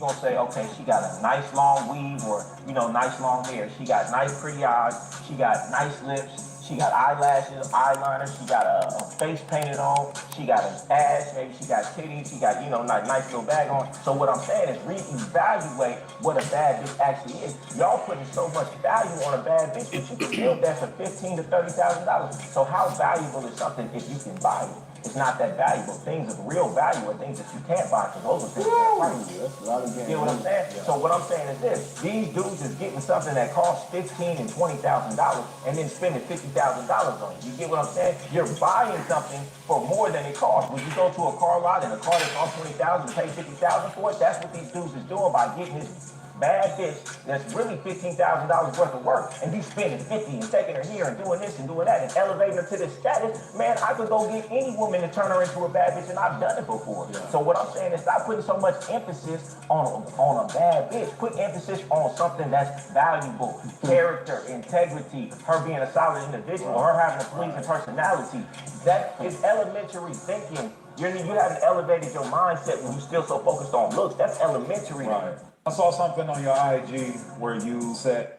gonna say, okay, she got a nice long weave or nice long hair. She got nice pretty eyes. She got nice lips. She got eyelashes, eyeliner. She got a face painted on. She got an ass. Maybe she got titties. She got nice little bag on. So what I'm saying is reevaluate what a bad bitch actually is. Y'all putting so much value on a bad bitch, but you can build that for $15,000 to $30,000. So how valuable is something if you can buy it? It's not that valuable. Things of real value are things that you can't buy because those are things that are you get what I'm saying? Yeah. So what I'm saying is this: these dudes is getting something that costs $15,000 and $20,000 and then spending $50,000 on it. You get what I'm saying? You're buying something for more than it costs. When you go to a car lot and a car that costs $20,000 and pay $50,000 for it, that's what these dudes is doing by getting this bad bitch that's really $15,000 worth of work, and you spending 50 and taking her here and doing this and doing that and elevating her to this status. Man, I could go get any woman to turn her into a bad bitch, and I've done it before. Yeah. So what I'm saying is stop putting so much emphasis on a bad bitch. Put emphasis on something that's valuable, character, integrity, her being a solid individual, her having a pleasing personality. That is elementary thinking. You haven't elevated your mindset when you're still so focused on looks. That's elementary. Right. I saw something on your IG where you said,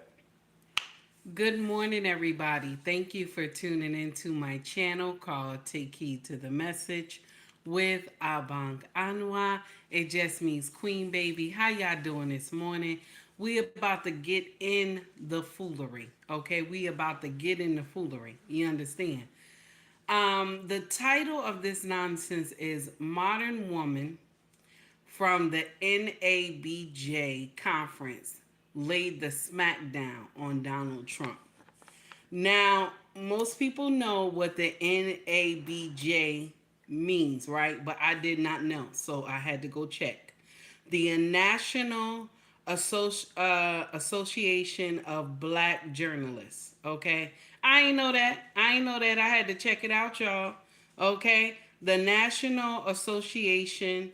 Good morning, everybody. Thank you for tuning into my channel called Take Heed to the Message with Abang Anwa. It just means Queen Baby. How y'all doing this morning? We about to get in the foolery, okay? We about to get in the foolery. You understand? The title of this nonsense is Modern Woman from the NABJ conference laid the smackdown on Donald Trump. Now, most people know what the NABJ means, right? But I did not know, so I had to go check. The National Association of Black Journalists, okay? I ain't know that. I had to check it out, y'all. Okay? The National Association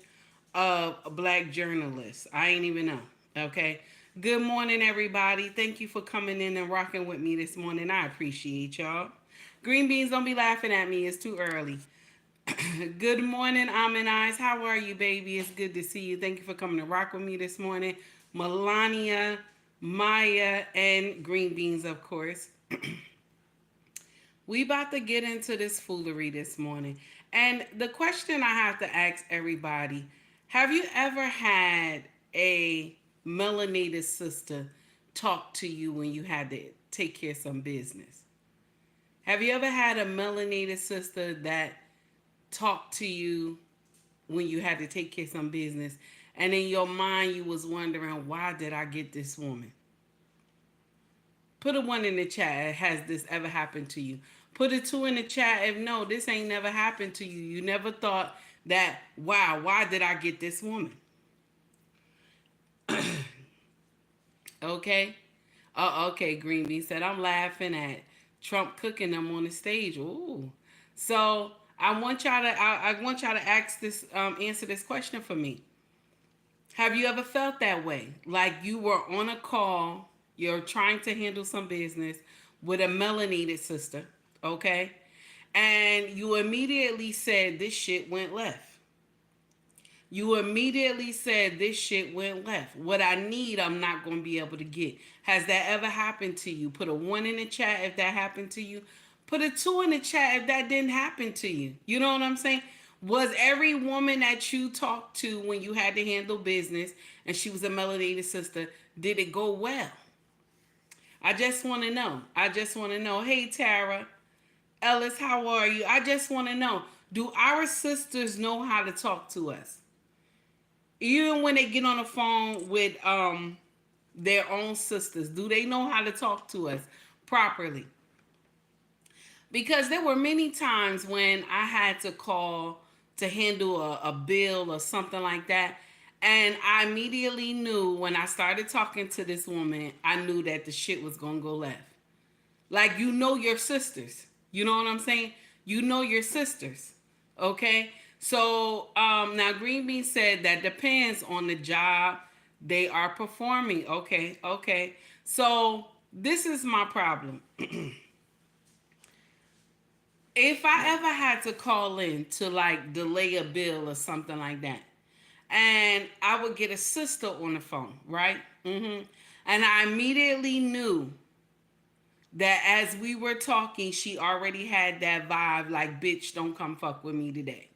of Black Journalists. I ain't even know. Okay. Good morning, everybody. Thank you for coming in and rocking with me this morning. I appreciate y'all. Green beans, don't be laughing at me. It's too early. Good morning, Almond Eyes. How are you, baby? It's good to see you. Thank you for coming to rock with me this morning. Melania, Maya, and Green Beans, of course. We about to get into this foolery this morning. And the question I have to ask everybody, have you ever had a melanated sister talk to you when you had to take care of some business? Have you ever had a melanated sister that talked to you when you had to take care of some business, and in your mind you was wondering, why did I get this woman? Put a 1 in the chat. Has this ever happened to you? Put a 2 in the chat if no, this ain't never happened to you. You never thought that, wow, why did I get this woman? Okay. Okay, Green Bean said, I'm laughing at Trump cooking them on the stage. Ooh. So I want y'all to ask this, answer this question for me. Have you ever felt that way? Like you were on a call, you're trying to handle some business with a melanated sister, okay? And you immediately said, this shit went left. You immediately said, this shit went left. What I need, I'm not going to be able to get. Has that ever happened to you? Put a 1 in the chat if that happened to you. Put a 2 in the chat if that didn't happen to you. You know what I'm saying? Was every woman that you talked to when you had to handle business and she was a melanated sister, did it go well? I just want to know. Hey, Tara. Ellis, how are you? I just want to know. Do our sisters know how to talk to us? Even when they get on the phone with their own sisters, do they know how to talk to us properly? Because there were many times when I had to call to handle a bill or something like that. And I immediately knew when I started talking to this woman, I knew that the shit was going to go left. Like, you know your sisters. You know what I'm saying? You know your sisters. Okay? So, now Green Bean said that depends on the job they are performing. Okay. So, this is my problem. If I ever had to call in to like delay a bill or something like that, and I would get a sister on the phone, right? And I immediately knew that as we were talking, she already had that vibe like, bitch, don't come fuck with me today.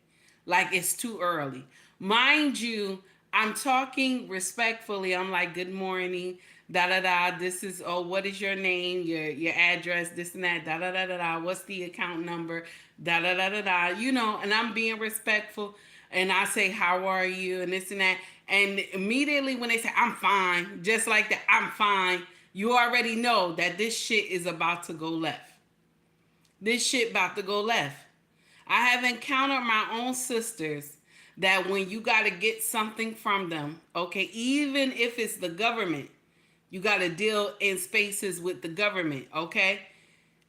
Like, it's too early. Mind you, I'm talking respectfully. I'm like, good morning, da da da. This is, oh, what is your name, your address, this and that, da da da da da. What's the account number, da da da da da. You know, and I'm being respectful. And I say, how are you, and this and that. And immediately when they say, I'm fine, just like that, I'm fine, you already know that this shit is about to go left. This shit about to go left. I have encountered my own sisters that when you got to get something from them, okay, even if it's the government, you got to deal in spaces with the government, okay?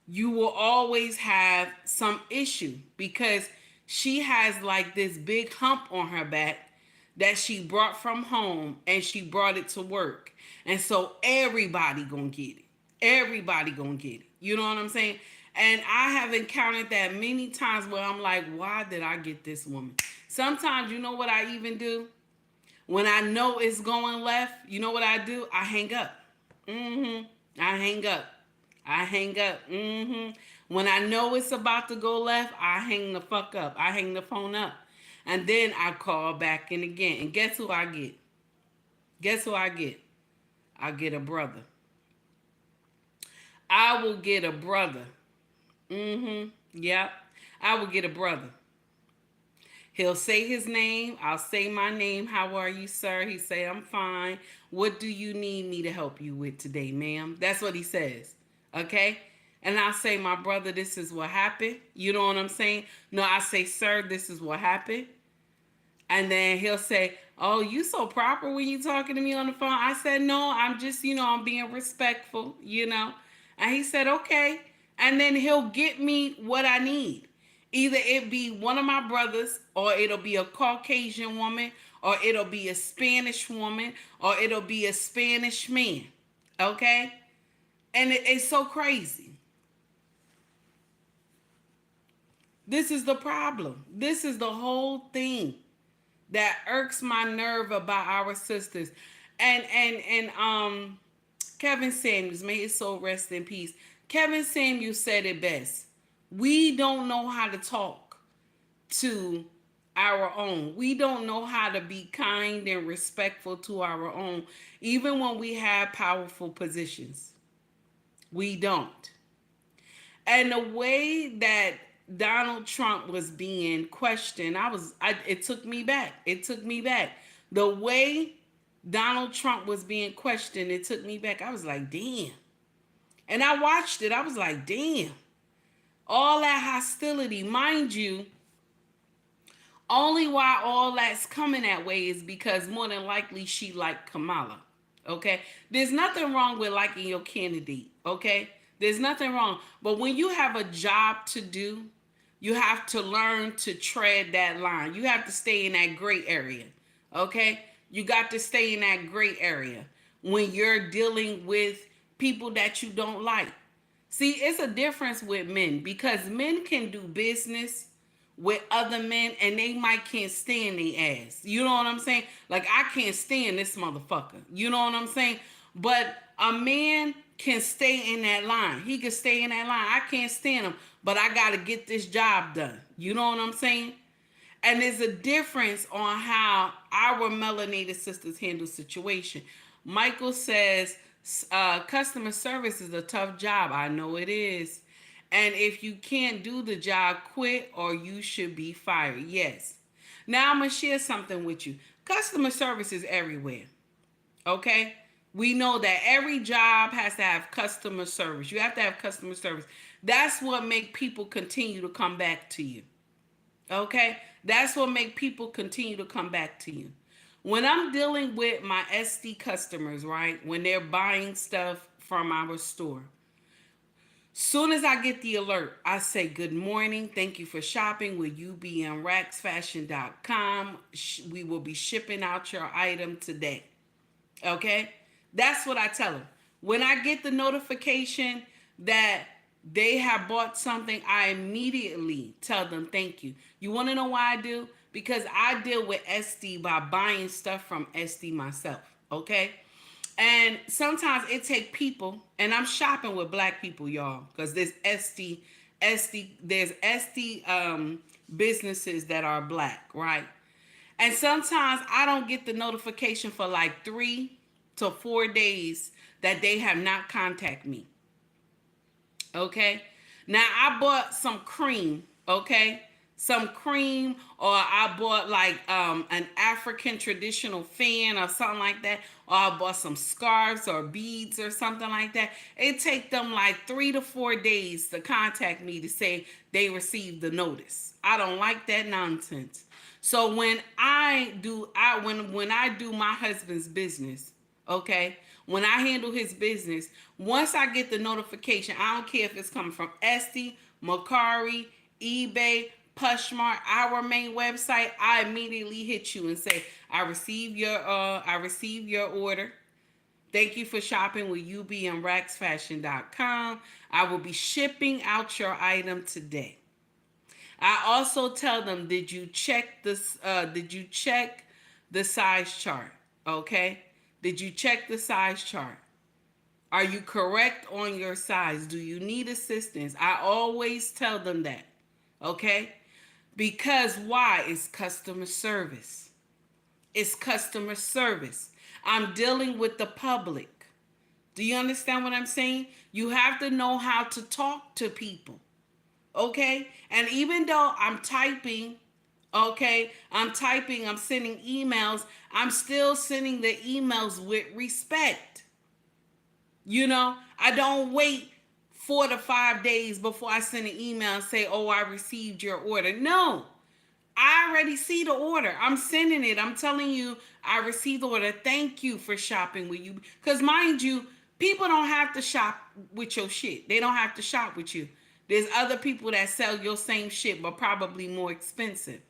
You will always have some issue because she has like this big hump on her back that she brought from home and she brought it to work. And so everybody gonna get it. Everybody gonna get it. You know what I'm saying? And I have encountered that many times where I'm like, why did I get this woman? Sometimes, you know what I even do? When I know it's going left, you know what I do? I hang up. I hang up. I hang up. When I know it's about to go left, I hang the fuck up. I hang the phone up. And then I call back in again. And guess who I get? Guess who I get? I get a brother. I will get a brother. Yep. I will get a brother. He'll say his name. I'll say my name. How are you, sir? He say, I'm fine. What do you need me to help you with today, ma'am? That's what he says. Okay? And I'll say, my brother, this is what happened. You know what I'm saying? No, I say, sir, this is what happened. And then he'll say, oh, you so proper when you talking to me on the phone. I said, no, I'm just, I'm being respectful, And he said, okay. And then he'll get me what I need. Either it be one of my brothers, or it'll be a Caucasian woman, or it'll be a Spanish woman, or it'll be a Spanish man. Okay? And it's so crazy. This is the problem. This is the whole thing that irks my nerve about our sisters. And Kevin Samuels, may his soul rest in peace. Kevin Samuels said it best. We don't know how to talk to our own. We don't know how to be kind and respectful to our own, even when we have powerful positions. We don't. And the way that Donald Trump was being questioned, it took me back. It took me back. The way Donald Trump was being questioned, it took me back. I was like, damn. And I watched it. I was like, damn. All that hostility, mind you, only why all that's coming that way is because more than likely she liked Kamala. Okay? There's nothing wrong with liking your candidate. Okay? There's nothing wrong. But when you have a job to do, you have to learn to tread that line. You have to stay in that gray area. Okay? You got to stay in that gray area when you're dealing with people that you don't like. See, it's a difference with men because men can do business with other men and they might can't stand their ass. You know what I'm saying? Like, I can't stand this motherfucker. You know what I'm saying? But a man can stay in that line. He can stay in that line. I can't stand him, but I got to get this job done. You know what I'm saying? And there's a difference on how our melanated sisters handle situation. Michael says, customer service is a tough job. I know it is. And if you can't do the job, quit or you should be fired. Yes. Now I'm going to share something with you. Customer service is everywhere. Okay? We know that every job has to have customer service. You have to have customer service. That's what makes people continue to come back to you. Okay? That's what makes people continue to come back to you. When I'm dealing with my SD customers, right, when they're buying stuff from our store, soon as I get the alert, I say, good morning. Thank you for shopping. Will you be on racksfashion.com? We will be shipping out your item today. Okay? That's what I tell them. When I get the notification that they have bought something, I immediately tell them thank you. You want to know why I do? because I deal with SD by buying stuff from SD myself. Okay. And sometimes it take people, and I'm shopping with black people, y'all, because there's there's SD businesses that are black, right? And sometimes I don't get the notification for like 3 to 4 days that they have not contacted me. Okay. Now I bought some cream, okay? Some cream, or I bought like an African traditional fan or something like that, or I bought some scarves or beads or something like that. It take them like 3 to 4 days to contact me to say they received the notice. I don't like that nonsense. So when I do my husband's business, okay, when I handle his business, once I get the notification, I don't care if it's coming from Etsy, Mercari, eBay, Pushmart, our main website, I immediately hit you and say, I received your order. Thank you for shopping with ubmracksfashion.com. I will be shipping out your item today. I also tell them, did you check this? Did you check the size chart? Okay. Did you check the size chart? Are you correct on your size? Do you need assistance? I always tell them that. Okay. Because why? It's customer service. It's customer service. I'm dealing with the public. Do you understand what I'm saying? You have to know how to talk to people. Okay? And even though I'm typing, I'm sending emails, I'm still sending the emails with respect. You know, I don't wait 4 to 5 days before I send an email and say, oh, I received your order. No, I already see the order. I'm sending it. I'm telling you, I received the order. Thank you for shopping with you. Because mind you, people don't have to shop with your shit. They don't have to shop with you. There's other people that sell your same shit, but probably more expensive.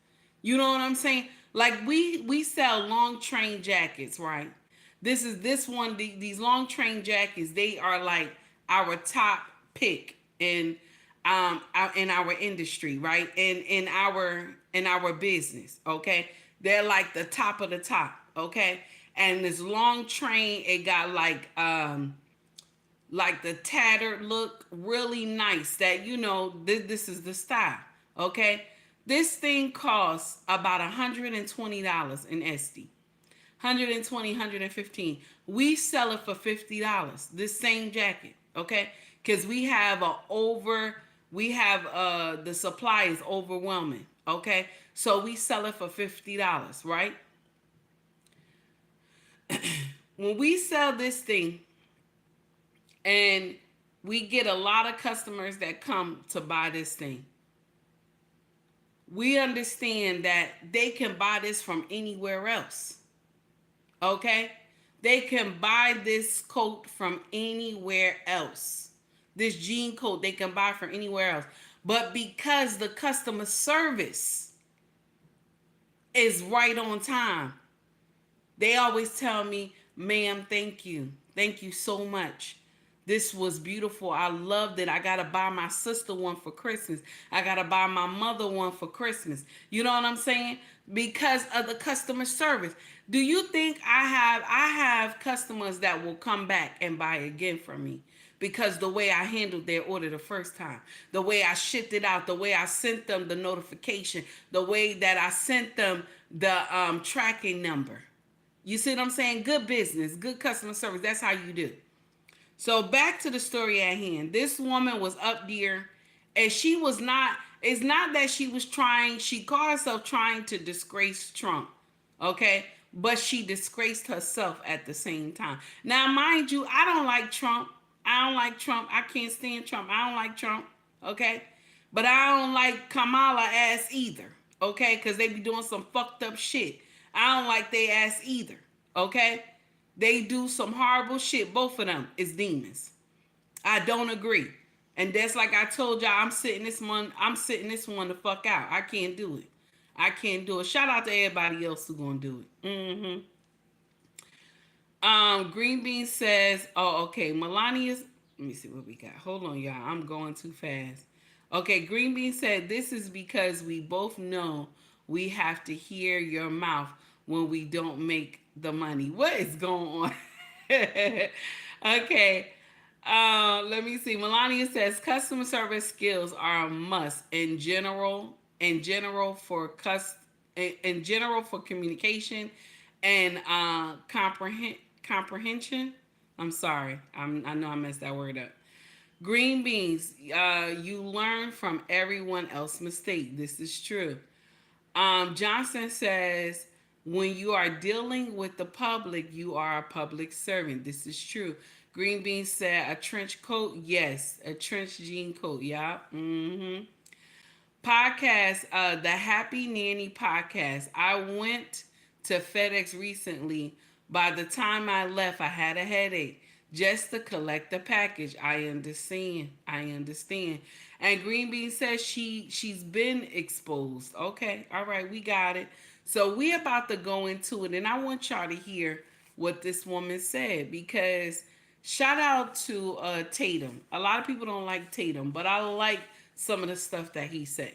You know what I'm saying? Like we sell long train jackets, right? These long train jackets, they are like our top pick in our industry, right? In our business, okay? They're like the top of the top, okay? And this long train, it got like the tattered look, really nice, that this is the style, okay? This thing costs about $120 in SD. 120, 115. We sell it for $50. This same jacket, okay? Because we have the supply is overwhelming, okay? So we sell it for $50, right? When we sell this thing, and we get a lot of customers that come to buy this thing, we understand that they can buy this from anywhere else. Okay? They can buy this coat from anywhere else. This jean coat they can buy from anywhere else. But because the customer service is right on time, they always tell me, ma'am, thank you. Thank you so much. This was beautiful. I loved it. I got to buy my sister one for Christmas. I got to buy my mother one for Christmas. You know what I'm saying? Because of the customer service. Do you think I have customers that will come back and buy again from me? Because the way I handled their order the first time, the way I shipped it out, the way I sent them the notification, the way that I sent them the tracking number. You see what I'm saying? Good business, good customer service. That's how you do. So back to the story at hand. This woman was up there, and she was not, it's not that she was trying, she called herself trying to disgrace Trump, okay? But she disgraced herself at the same time. Now, mind you, I don't like Trump. I don't like Trump. I can't stand Trump. I don't like Trump, okay? But I don't like Kamala ass either, okay? Because they be doing some fucked up shit. I don't like they ass either, okay? They do some horrible shit. Both of them is demons. I don't agree. And that's like I told y'all, I'm sitting this one the fuck out. I can't do it. I can't do it. Shout out to everybody else who gonna do it. Green Bean says, oh, okay, Melania's, let me see what we got. Hold on, y'all. I'm going too fast. Okay, Green Bean said, this is because we both know We have to hear your mouth when we don't make the money. What is going on? Okay. Let me see. Melania says customer service skills are a must in general. In general for communication and comprehension. I'm sorry. I know I messed that word up. Green beans. You learn from everyone else's mistake. This is true. Johnson says, when you are dealing with the public, you are a public servant. This is true. Green Bean said, a trench coat? Yes. A trench jean coat. Yeah. Mm-hmm. Podcast, the Happy Nanny podcast. I went to FedEx recently. By the time I left, I had a headache just to collect the package. I understand. I understand. And Green Bean says she's been exposed. Okay, all right, we got it. So we about to go into it, and I want y'all to hear what this woman said because shout out to Tatum. A lot of people don't like Tatum, but I like some of the stuff that he said.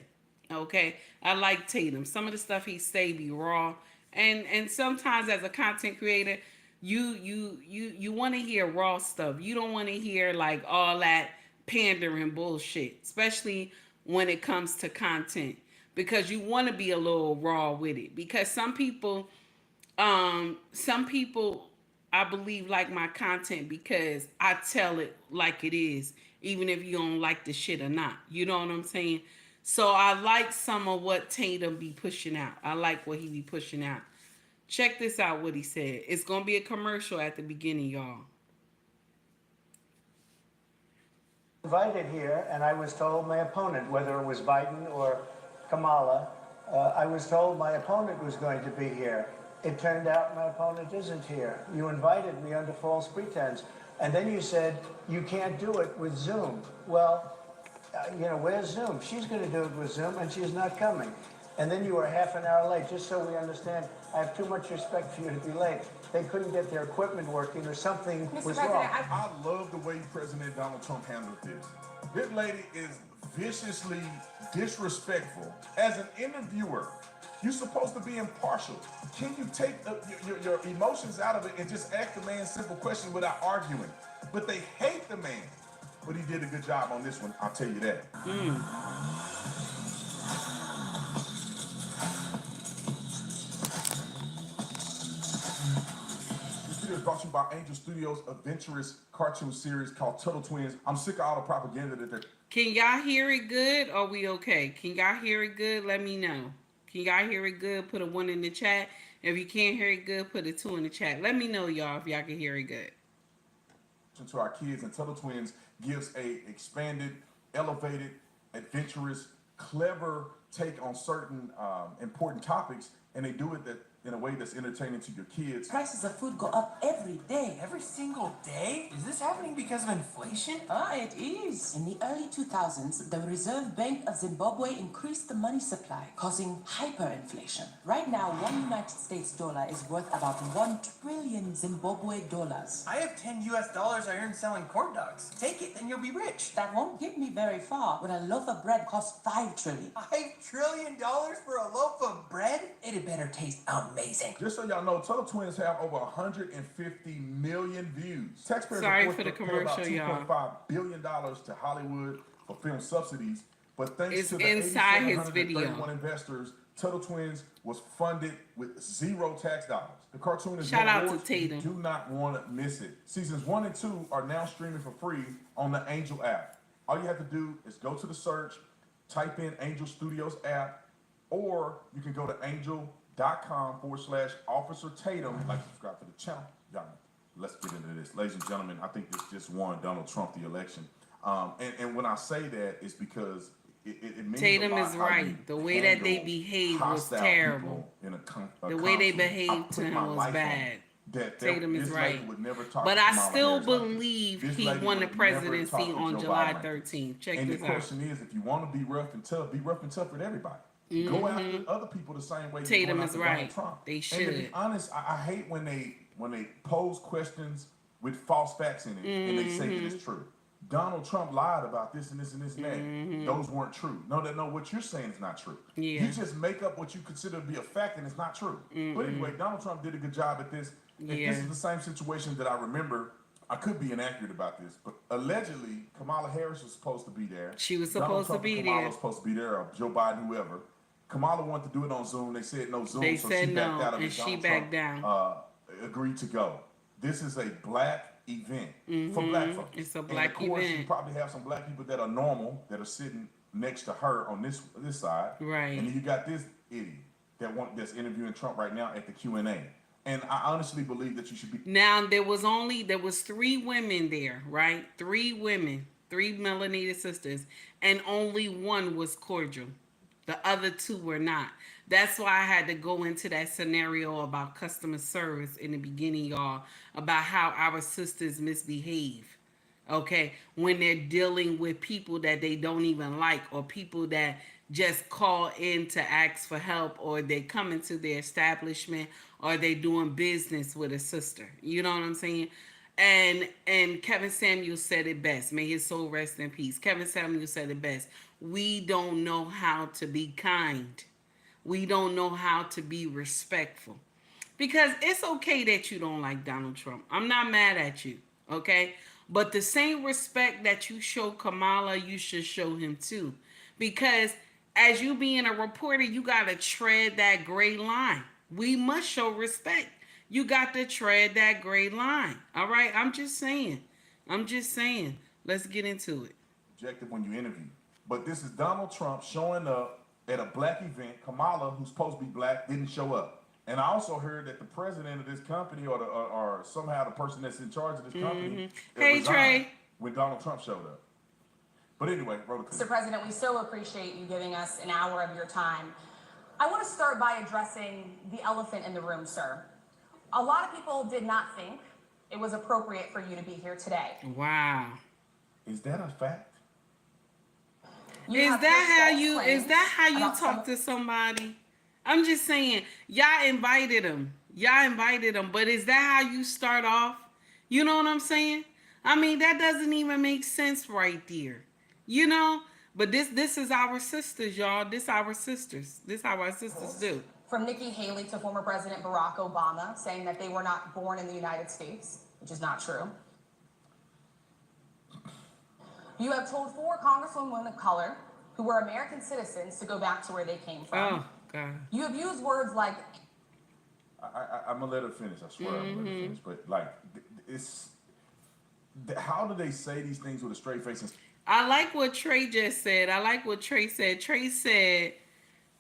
Okay, I like Tatum. Some of the stuff he say be raw, and sometimes as a content creator, you want to hear raw stuff. You don't want to hear like all that pandering bullshit, especially when it comes to content, because you want to be a little raw with it. Because some people I believe like my content because I tell it like it is, even if you don't like the shit or not. You know what I'm saying? So I like some of what Tatum be pushing out. I like what he be pushing out. Check this out, what he said. It's gonna be a commercial at the beginning, y'all. Invited here, and I was told my opponent, whether it was Biden or Kamala, I was told my opponent was going to be here. It turned out my opponent isn't here. You invited me under false pretense. And then you said you can't do it with Zoom. Well, where's Zoom? She's going to do it with Zoom, and she's not coming. And then you were half an hour late, just so we understand. I have too much respect for you to be late. They couldn't get their equipment working or something Mr. was President, wrong. I love the way President Donald Trump handled this. This lady is viciously disrespectful. As an interviewer, you're supposed to be impartial. Can you take your emotions out of it and just ask the man simple questions without arguing? But they hate the man. But he did a good job on this one, I'll tell you that. This video is brought to you by Angel Studios' adventurous cartoon series called Turtle Twins. I'm sick of all the propaganda that they're... Can y'all hear it good? Or we okay? Can y'all hear it good? Let me know. Can y'all hear it good? Put a 1 in the chat. If you can't hear it good, put a 2 in the chat. Let me know, y'all, if y'all can hear it good. To our kids, and Turtle Twins gives a expanded, elevated, adventurous, clever take on certain important topics, and they do it in a way that's entertaining to your kids. Prices of food go up every day. Every single day? Is this happening because of inflation? It is. In the early 2000s, the Reserve Bank of Zimbabwe increased the money supply, causing hyperinflation. Right now, one United States dollar is worth about 1 trillion Zimbabwe dollars. I have 10 US dollars I earned selling corn dogs. Take it, and you'll be rich. That won't get me very far when a loaf of bread costs 5 trillion. $5 trillion for a loaf of bread? It better taste amazing. Just so y'all know, Turtle Twins have over 150 million views. Taxpayers Sorry are for the forced to pay about commercial, y'all. $2.5 billion to Hollywood for film subsidies. But thanks It's to the inside his 8,731 video. investors, Turtle Twins was funded with 0 tax dollars. The cartoon is Shout out to awards. Tatum. You do not want to miss it. Seasons 1 and 2 are now streaming for free on the Angel app. All you have to do is go to the search, type in Angel Studios app, or you can go to angel.com/Officer Tatum. Like, subscribe to the channel. Y'all, let's get into this. Ladies and gentlemen, I think this just won Donald Trump the election. And when I say that, it's because it means Tatum a lot is how right. you The way that they handle behaved was hostile terrible. people in a The way they conflict. behaved I to put him my was life on bad. that Tatum is this lady right. would never talk But to I Kamala still Harris like this. believe This he lady won the would never presidency talk to on Joe July Biden like this. 13th. Check And this the out. question is, if you want to be rough and tough with everybody. Go after other people the same way. Tatum you're going is after right. Donald Trump. They And to be should. honest, I hate when they pose questions with false facts in it and they say that it's true. Donald Trump lied about this and this and this and that. Those weren't true. No, what you're saying is not true. Yeah. You just make up what you consider to be a fact and it's not true. But anyway, Donald Trump did a good job at this. If this is the same situation that I remember, I could be inaccurate about this, but allegedly Kamala Harris was supposed to be there. She was Donald supposed Trump to be and Kamala there. was supposed to be there, or Joe Biden, whoever. Kamala wanted to do it on Zoom. They said no Zoom, They so said she backed no, out of it. and she Donald backed Trump, down. Agreed to go. This is a black event for black folks. It's a black and of course, event. you probably have some black people that are normal that are sitting next to her on this side. Right. And then you got this idiot that's interviewing Trump right now at the Q&A. And I honestly believe that you should be. Now there was 3 women there, right? 3 women, 3 melanated sisters, and only one was cordial. The other 2 were not. That's why I had to go into that scenario about customer service in the beginning, y'all, about how our sisters misbehave. Okay, when they're dealing with people that they don't even like, or people that just call in to ask for help, or they come into their establishment, or they doing business with a sister. You know what I'm saying? And Kevin Samuel said it best. May his soul rest in peace. Kevin Samuel said it best. We don't know how to be kind. We don't know how to be respectful. Because it's okay that you don't like Donald Trump. I'm not mad at you, okay? But the same respect that you show Kamala, you should show him too. Because as you being a reporter, you got to tread that gray line. We must show respect. You got to tread that gray line. All right? I'm just saying. Let's get into it. Objective when you interview. But this is Donald Trump showing up at a black event. Kamala, who's supposed to be black, didn't show up. And I also heard that the president of this company, or somehow the person that's in charge of this company, Hey, resigned Trey. when Donald Trump showed up. But anyway, Mr. President, we so appreciate you giving us an hour of your time. I want to start by addressing the elephant in the room, sir. A lot of people did not think it was appropriate for you to be here today. Wow. Is that a fact? Is that how you talk to somebody? I'm just saying, y'all invited him, but is that how you start off? You know what I'm saying? I mean, that doesn't even make sense right there. You know? But this is our sisters, y'all. This our sisters. This how our sisters do. From Nikki Haley to former President Barack Obama, saying that they were not born in the United States, which is not true. You have told 4 congresswomen of color who were American citizens to go back to where they came from. Oh, God. You have used words like... I'm going to let her finish. I swear I'm going to let her finish. But, like, how do they say these things with a straight face? I like what Trey just said. Trey said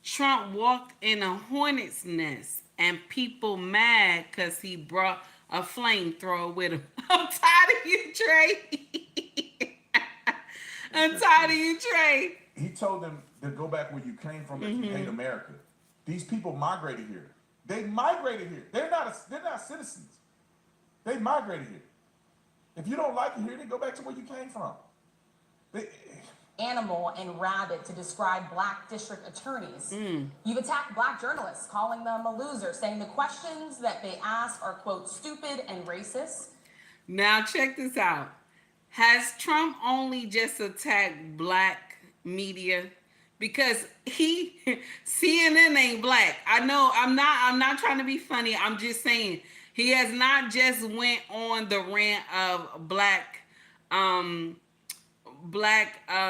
Trump walked in a hornet's nest and people mad because he brought a flamethrower with him. I'm tired of you, Trey. I'm tired of you, Trey. He told them to go back where you came from if you hate America. These people migrated here. They migrated here. They're not citizens. They migrated here. If you don't like it here, then go back to where you came from. Animal and rabbit to describe black district attorneys. You've attacked black journalists, calling them a loser, saying the questions that they ask are, quote, stupid and racist. Now check this out. Has Trump only just attacked black media? Because CNN ain't black. I know I'm not trying to be funny. I'm just saying he has not just went on the rant of black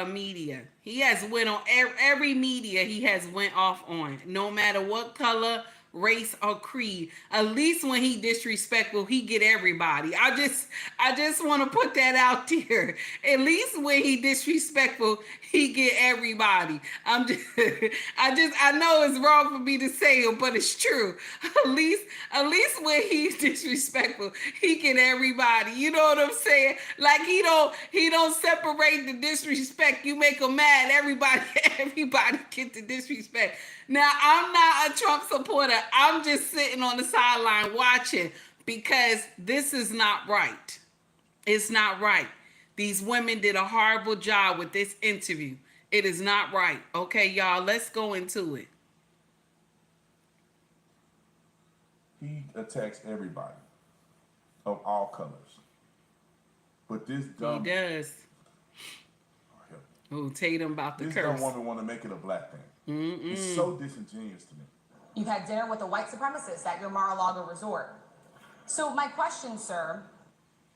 media. He has went on every media he has went off on, no matter what color, race, or creed. At least when he disrespectful, he get everybody. I just want to put that out there. At least when he disrespectful, he get everybody. I know it's wrong for me to say it, but it's true. At least when he's disrespectful, he get everybody. You know what I'm saying? Like he don't separate the disrespect. You make him mad, everybody get the disrespect. Now, I'm not a Trump supporter. I'm just sitting on the sideline watching because this is not right. It's not right. These women did a horrible job with this interview. It is not right. Okay, y'all, let's go into it. He attacks everybody of all colors. But this dumb... He does. Oh, Tatum about to This curse. dumb woman want to make it a black thing. It's so disingenuous to me. You've had dinner with a white supremacist at your Mar-a-Lago resort. So my question, sir.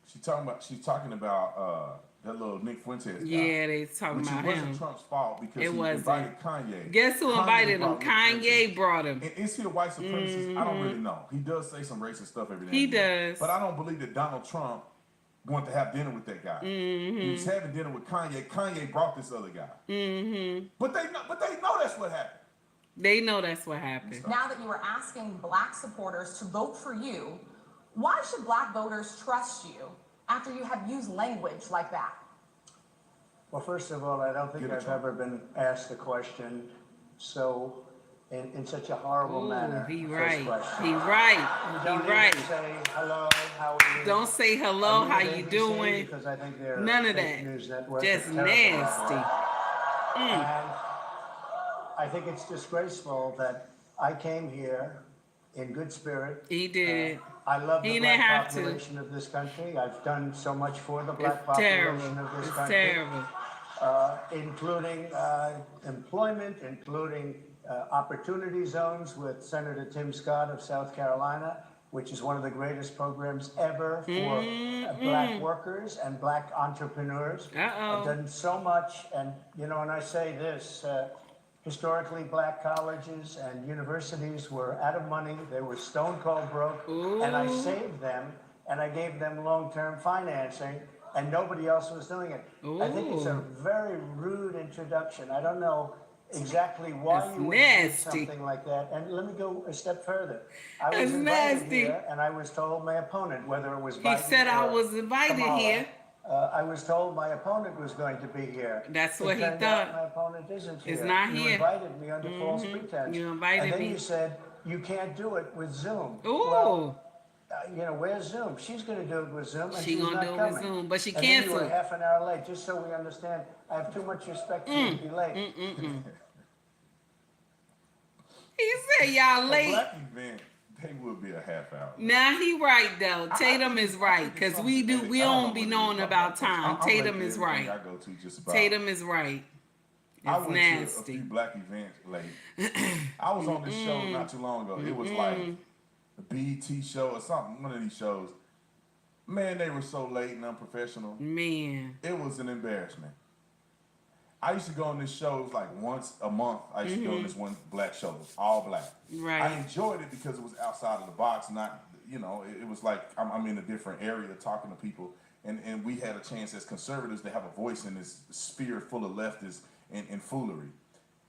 She's talking about that little Nick Fuentes guy. Yeah, they talking which about it wasn't him. Trump's fault because It he wasn't. invited Kanye. Guess who invited him? Kanye brought him. And is he a white supremacist? I don't really know. He does say some racist stuff every now He and then. does. But I don't believe that Donald Trump wanted to have dinner with that guy. He was having dinner with Kanye. Kanye brought this other guy. But they know that's what happened. They know that's what happened. Now that you are asking black supporters to vote for you, why should black voters trust you after you have used language like that? Well, first of all, I don't think I've ever been asked a question so in such a horrible manner. He First right. question. He right. He Don't right. even say hello, how are you? Don't say hello, how you ABC? doing? Because I think they're None of fake that. news network. Just They're terrible. nasty. And I think it's disgraceful that I came here in good spirit. He did. I love He the didn't black have to. population of this country. I've done so much for the black It's population terrible. of this It's country. terrible. Including employment, including opportunity zones with Senator Tim Scott of South Carolina, which is one of the greatest programs ever for black workers and black entrepreneurs. I've done so much, and and I say this, historically black colleges and universities were out of money. They were stone cold broke, and I saved them, and I gave them long-term financing, and nobody else was doing it. I think it's a very rude introduction. I don't know exactly why That's you would nasty. do something like that. And let me go a step further. I was That's invited nasty. here, and I was told my opponent, whether it was He Biden said I or was invited Kamala, here. I was told my opponent was going to be here. That's what he It turned thought. out my opponent isn't here. It's not You here. invited me under false pretense. You invited and then me. you said you can't do it with Zoom. Ooh. Well, where's Zoom? She's going to do it with Zoom, and She she's gonna not do it coming. with Zoom, but she And then you canceled. were half an hour late, just so we understand. I have too much respect for you to be late. He said y'all A late. black event, they would be a half hour. Now he right though. Tatum is right because we don't be knowing about time. Tatum is right. I go to just about. Tatum is right. I It's went to a nasty. few black events late. I was on this show not too long ago. It was like the BET show or something, one of these shows. Man, they were so late and unprofessional. Man. It was an embarrassment. I used to go on this show like once a month. I used to go on this one black show. It was all black. Right. I enjoyed it because it was outside of the box. Not, it was like I'm in a different area talking to people. And we had a chance as conservatives to have a voice in this sphere full of leftists and foolery.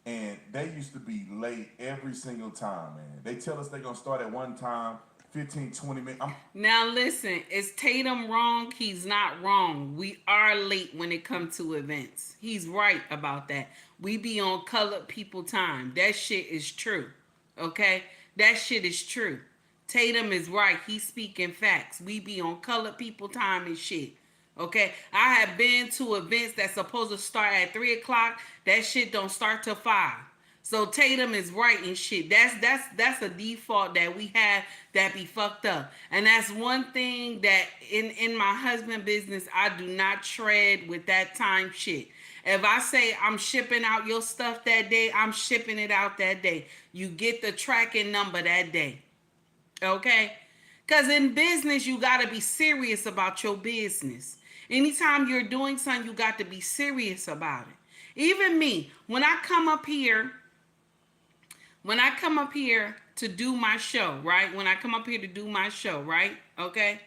And they used to be late every single time, man. They tell us they're going to start at one time, 15, 20 minutes. Now listen, is Tatum wrong? He's not wrong. We are late when it comes to events. He's right about that. We be on colored people time. That shit is true. Okay? That shit is true. Tatum is right. He's speaking facts. We be on colored people time and shit. Okay? I have been to events that's supposed to start at 3 o'clock. That shit don't start till 5. So Tatum is right and shit. That's a default that we have that be fucked up. And that's one thing that in my husband business, I do not tread with that time shit. If I say I'm shipping out your stuff that day, I'm shipping it out that day. You get the tracking number that day. Okay? Because in business, you got to be serious about your business. Anytime you're doing something, you got to be serious about it. Even me, when I come up here to do my show, right? When I come up here to do my show, right? Okay?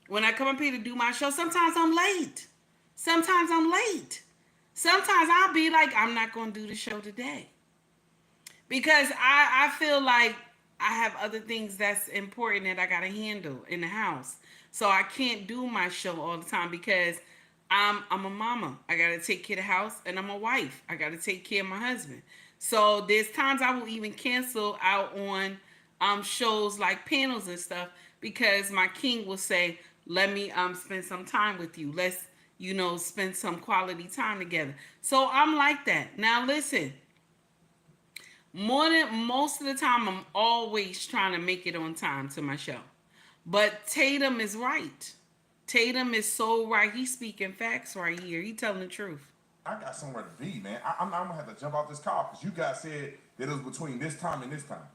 When I come up here to do my show, sometimes I'm late. Sometimes I'll be like, I'm not going to do the show today. Because I feel like I have other things that's important that I got to handle in the house. So I can't do my show all the time because I'm a mama. I got to take care of the house, and I'm a wife. I got to take care of my husband. So there's times I will even cancel out on shows like panels and stuff because my king will say, let me spend some time with you. Let's, spend some quality time together. So I'm like that. Now listen, most of the time I'm always trying to make it on time to my show. But Tatum is right. Tatum is so right. He's speaking facts right here. He's telling the truth. I got somewhere to be, man. I'm gonna have to jump off this car because you guys said that it was between this time and this time.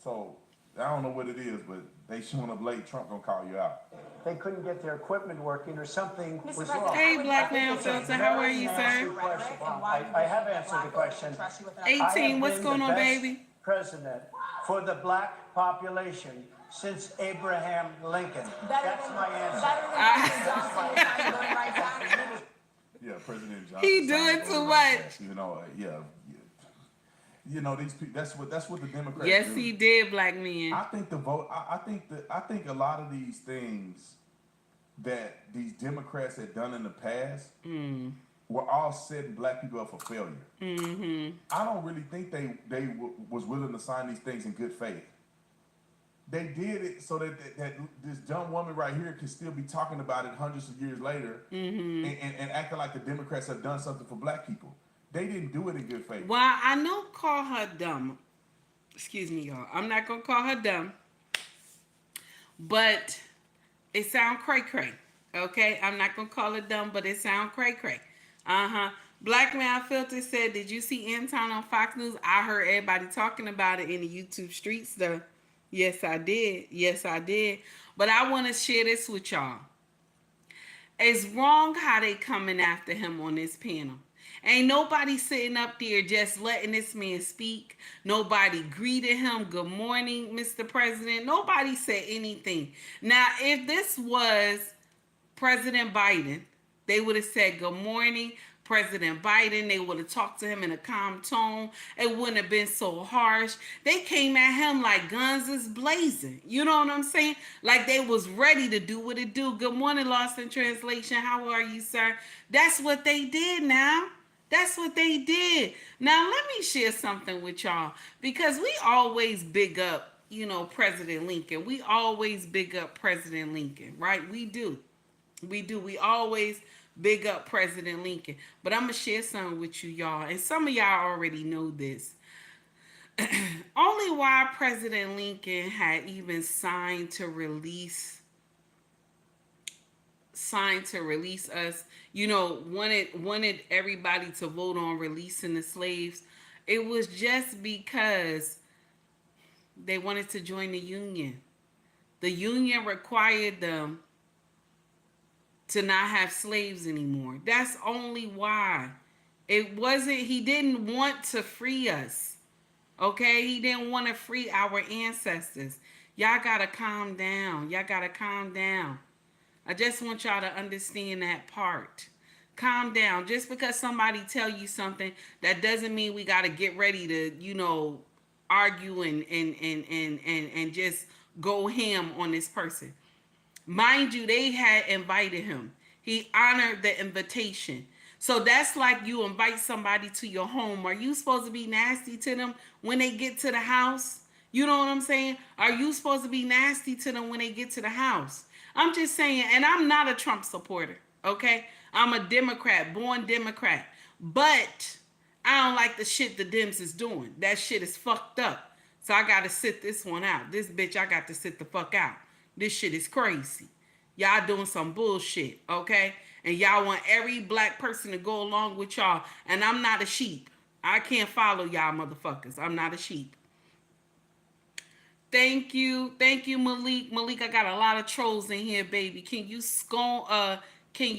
So I don't know what it is, but they showing up late. Trump gonna call you out. They couldn't get their equipment working or something Mr. was President, wrong. Hey, I Black would- Man I think it's Filter, a how are very you, nasty sir? rhetoric, and why do you I think have that answered black the voters question. should trust you with an 18, I have what's been going the on, best baby? president for the black population since Abraham Lincoln. That's my answer. Better than President Johnson who signed the Voting Rights Act. Yeah, President Johnson. He signed doing the too Voting Rights much. Act. You know, you know these people. That's what the Democrats Yes, do. he did, Black Man. I think the vote. I think a lot of these things that these Democrats had done in the past were all setting black people up for failure. I don't really think they was willing to sign these things in good faith. They did it so that this dumb woman right here can still be talking about it hundreds of years later and acting like the Democrats have done something for black people. They didn't do it in good faith. Well, I don't call her dumb. Excuse me, y'all. I'm not gonna call her dumb. But it sound cray-cray. Okay? I'm not gonna call it dumb, but it sound cray-cray. Black Man Filter said, did you see Anton on Fox News? I heard everybody talking about it in the YouTube streets though. Yes, I did. Yes, I did. But I want to share this with y'all. It's wrong how they coming after him on this panel. Ain't nobody sitting up there just letting this man speak. Nobody greeted him. Good morning, Mr. President. Nobody said anything. Now, if this was President Biden, they would have said good morning, President Biden. They would have talked to him in a calm tone. It wouldn't have been so harsh. They came at him like guns is blazing. You know what I'm saying? Like they was ready to do what it do. Good morning, Lost in Translation. How are you, sir? That's what they did now. That's what they did. Now, let me share something with y'all because we always big up, President Lincoln. We always big up President Lincoln, right? We do. We do. We always big up President Lincoln. But I'm going to share something with you, y'all. And some of y'all already know this. Only why President Lincoln had even signed to release us, wanted everybody to vote on releasing the slaves. It was just because they wanted to join the Union. The Union required them to not have slaves anymore. That's only why. It wasn't, he didn't want to free us. Okay? He didn't want to free our ancestors. Y'all gotta calm down. Y'all gotta calm down. I just want y'all to understand that part. Calm down. Just because somebody tell you something, that doesn't mean we gotta get ready to, argue and just go ham on this person. Mind you, they had invited him. He honored the invitation. So that's like you invite somebody to your home. Are you supposed to be nasty to them when they get to the house? You know what I'm saying? Are you supposed to be nasty to them when they get to the house? I'm just saying, and I'm not a Trump supporter, okay? I'm a Democrat, born Democrat. But I don't like the shit the Dems is doing. That shit is fucked up. So I got to sit this one out. This bitch, I got to sit the fuck out. This shit is crazy. Y'all doing some bullshit, okay? And y'all want every black person to go along with y'all. And I'm not a sheep. I can't follow y'all motherfuckers. I'm not a sheep. Thank you, Malik. Malik, I got a lot of trolls in here, baby. Can you can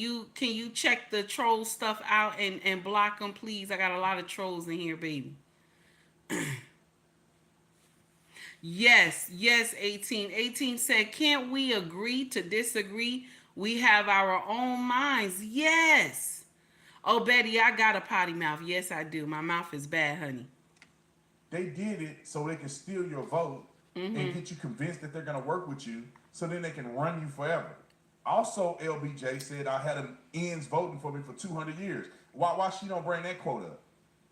you check the troll stuff out and block them, please? I got a lot of trolls in here, baby. Yes, 18. 18 said, can't we agree to disagree? We have our own minds. Yes. Oh, Betty, I got a potty mouth. Yes, I do. My mouth is bad, honey. They did it so they can steal your vote and get you convinced that they're going to work with you so then they can run you forever. Also, LBJ said I had an ends voting for me for 200 years. Why she don't bring that quote up?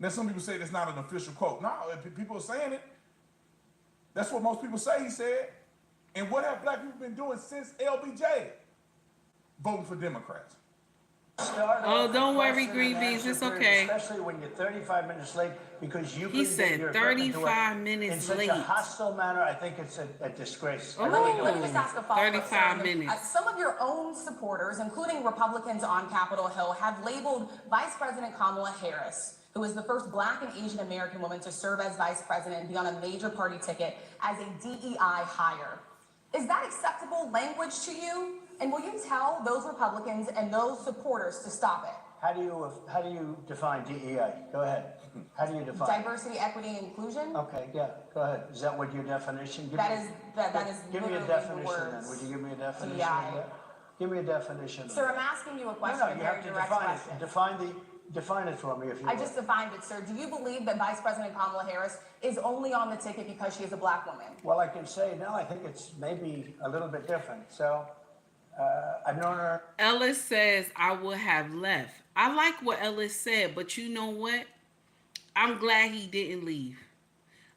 Now, some people say that's not an official quote. No, people are saying it. That's what most people say he said. And what have black people been doing since LBJ? Voting for Democrats. Start Oh, off a don't worry, question green and beans. answer It's period, okay. especially when you're 35 minutes late because you He couldn't get said your equipment to work 35 in minutes such late. a hostile manner. I think it's a disgrace. I Oh, really Let me do. just ask a follow-up. 35 sir. minutes. Some of your own supporters, including Republicans on Capitol Hill, have labeled Vice President Kamala Harris, who is the first Black and Asian American woman to serve as vice president and be on a major party ticket, as a DEI hire. Is that acceptable language to you? And will you tell those Republicans and those supporters to stop it? How do you define DEI? Go ahead. How do you define Diversity, equity, and inclusion? Okay, yeah, go ahead. Is that what your definition? That is Give me a literally the definition words. then. Would you give me a definition DEI. of that? Give me a definition. Sir, I'm asking you a question, No, a you very have to direct define question. it. Define it for me if you I will. just defined it, sir. Do you believe that Vice President Kamala Harris is only on the ticket because she is a Black woman? Well, I can say no, I think it's maybe a little bit different. So, I've known her. Ellis says I would have left. I like what Ellis said, but you know what? I'm glad he didn't leave.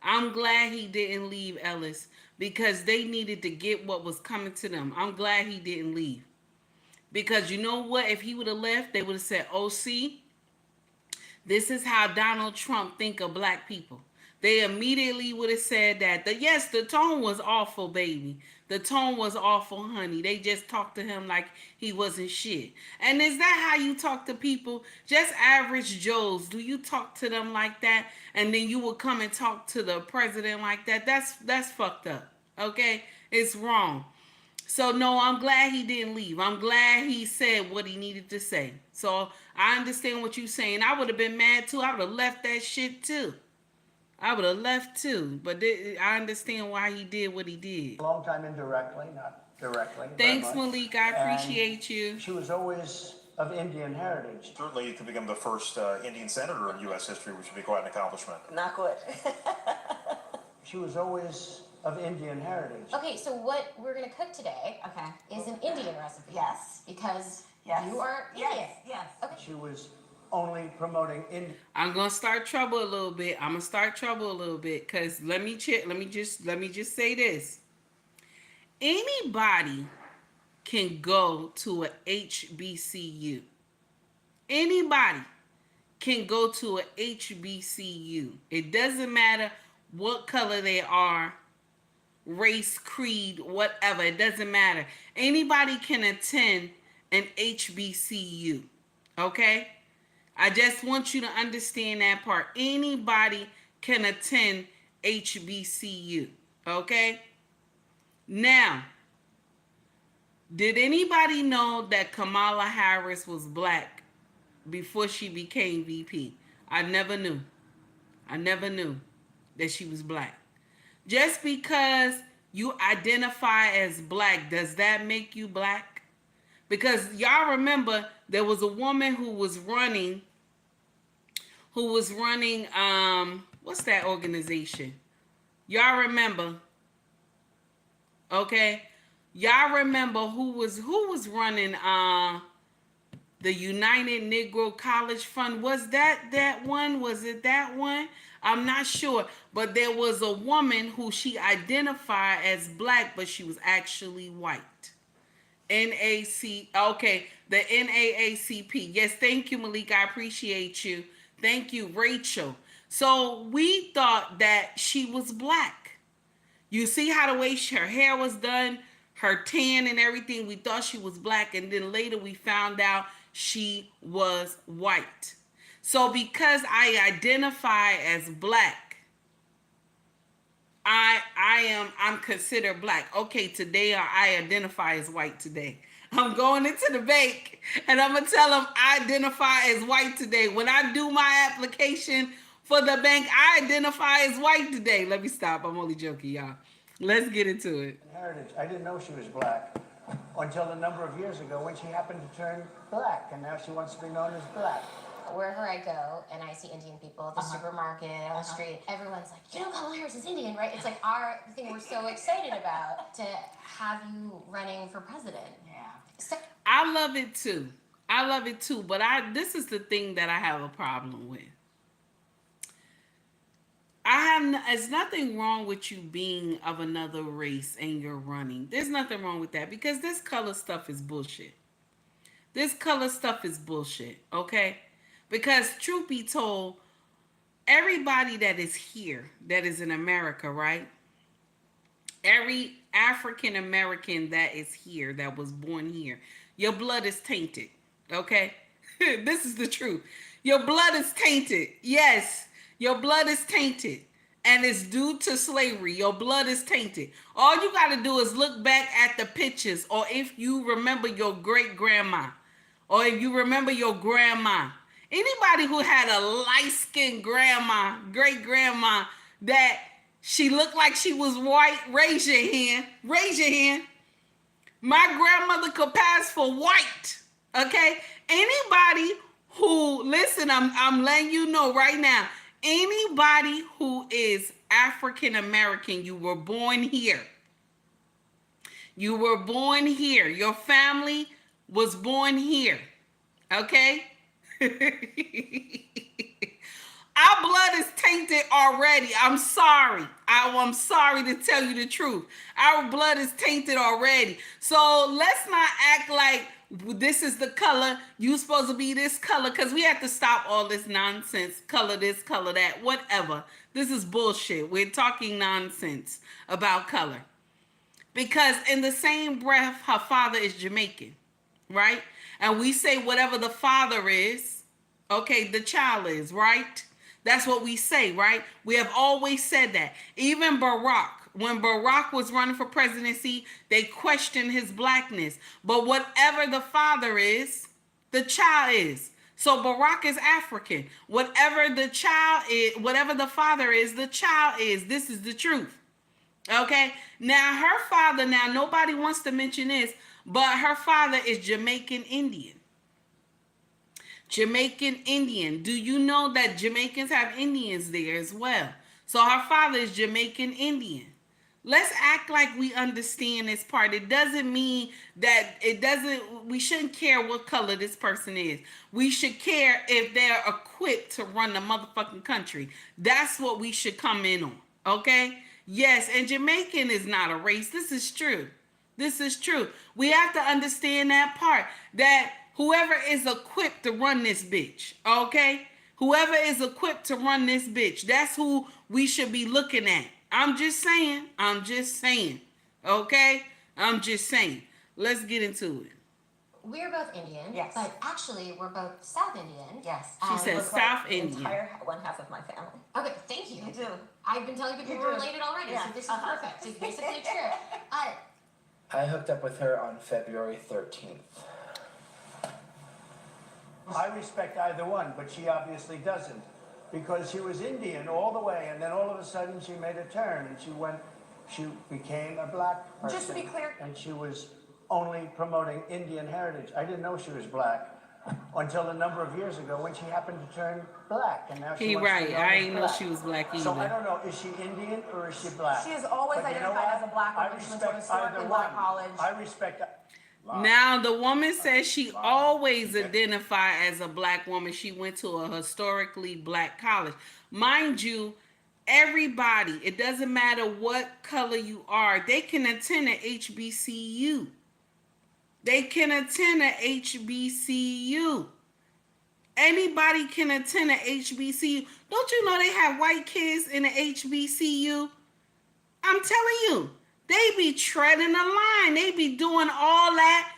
I'm glad he didn't leave, Ellis, because they needed to get what was coming to them. I'm glad he didn't leave. Because you know what? If he would have left, they would have said, oh, see, this is how Donald Trump think of Black people. They immediately would have said that, yes, the tone was awful, baby. The tone was awful, honey. They just talked to him like he wasn't shit. And is that how you talk to people? Just average Joes. Do you talk to them like that? And then you will come and talk to the president like that? That's fucked up. Okay? It's wrong. So no, I'm glad he didn't leave. I'm glad he said what he needed to say. So I understand what you're saying. I would have been mad too. I would have left that shit too. I would have left too. But I understand why he did what he did. A long time indirectly, not directly. Thanks, Malik. I appreciate you. She was always of Indian heritage. Certainly to become the first Indian senator in U.S. history, which would be quite an accomplishment. Not good. She was always of Indian heritage. Okay, so what we're gonna cook today is an Indian recipe. Yes. Because Yes. you are Indian. Yes. Okay. She was only promoting Indian. I'm gonna start trouble a little bit. Cause let me just say this. Anybody can go to a HBCU. Anybody can go to a HBCU. It doesn't matter what color they are, race, creed, whatever. It doesn't matter. Anybody can attend an HBCU. Okay? I just want you to understand that part. Anybody can attend HBCU. Okay? Now, did anybody know that Kamala Harris was Black before she became VP? I never knew that she was Black. Just because you identify as Black, does that make you Black? Because y'all remember there was a woman who was running, what's that organization? Y'all remember? Okay? Y'all remember who was running the United Negro College Fund? Was that one? Was it that one? I'm not sure. But there was a woman who she identified as Black, but she was actually white. Okay, the NAACP. Yes, thank you, Malik. I appreciate you. Thank you, Rachel. So we thought that she was Black. You see how the way her hair was done, her tan and everything, we thought she was Black, and then later we found out she was white. So because I identify as Black, I'm considered Black. Okay, today I identify as white today. I'm going into the bank and I'm gonna tell them I identify as white today. When I do my application for the bank, I identify as white today. Let me stop. I'm only joking, y'all. Let's get into it. Heritage. I didn't know she was Black until a number of years ago when she happened to turn Black, and now she wants to be known as Black. Wherever I go and I see Indian people at the supermarket, on the street, everyone's like, you know, Kamala Harris is Indian, right? It's like our thing we're so excited about to have you running for president. Yeah. So, I love it too. But this is the thing that I have a problem with. There's nothing wrong with you being of another race and you're running. There's nothing wrong with that because this color stuff is bullshit. This color stuff is bullshit, okay? Because truth be told, everybody that is here, that is in America, right? Every African American that is here, that was born here, your blood is tainted, okay? This is the truth. Your blood is tainted. Yes, your blood is tainted. And it's due to slavery. Your blood is tainted. All you got to do is look back at the pictures, or if you remember your great grandma, or if you remember your grandma. Anybody who had a light-skinned grandma, great grandma, that she looked like she was white, raise your hand. Raise your hand. My grandmother could pass for white. Okay? Anybody who, listen, I'm letting you know right now, anybody who is African American, you were born here. You were born here. Your family was born here. Okay? Our blood is tainted already. I'm sorry. I'm sorry to tell you the truth. Our blood is tainted already. So let's not act like this is the color. You supposed to be this color, because we have to stop all this nonsense. Color this, color that, whatever. This is bullshit. We're talking nonsense about color. Because in the same breath, her father is Jamaican, right? And we say whatever the father is, okay, the child is, right? That's what we say, right? We have always said that. Even Barack, when Barack was running for presidency, they questioned his blackness. But whatever the father is, the child is. So Barack is African. Whatever the child is, whatever the father is, the child is. This is the truth. Okay? Now, her father, now nobody wants to mention this, but her father is Jamaican Indian. Jamaican Indian. Do you know that Jamaicans have Indians there as well? So her father is Jamaican Indian. Let's act like we understand this part. It doesn't mean that we shouldn't care what color this person is. We should care if they're equipped to run the motherfucking country. That's what we should come in on. Okay? Yes, and Jamaican is not a race. This is true. This is true. We have to understand that part. That whoever is equipped to run this bitch, okay? Whoever is equipped to run this bitch, that's who we should be looking at. I'm just saying, okay? I'm just saying. Let's get into it. We're both Indian, Yes. but actually we're both South Indian. Yes. She said South The Indian. entire one half of my family. Okay, thank you. You do. I've been telling people You we're do. related already, Yeah. so this is perfect. It's basically true. I hooked up with her on February 13th. I respect either one, but she obviously doesn't, because she was Indian all the way, and then all of a sudden she made a turn, and she became a black person. Just to be clear. And she was only promoting Indian heritage. I didn't know she was black until a number of years ago when she happened to turn black, and now she wants to be known I as ain't know black. she was black either. So I don't know, is she Indian or is she black? She has always But you know identified what? as a black woman. I She went to a respect historically either black one. college. I respect. Now, the woman says she always identified as a black woman. She went to a historically black college. Mind you, everybody, it doesn't matter what color you are, they can attend an HBCU. They can attend an HBCU. Anybody can attend an HBCU. Don't you know they have white kids in an HBCU? I'm telling you. They be treading the line. They be doing all that.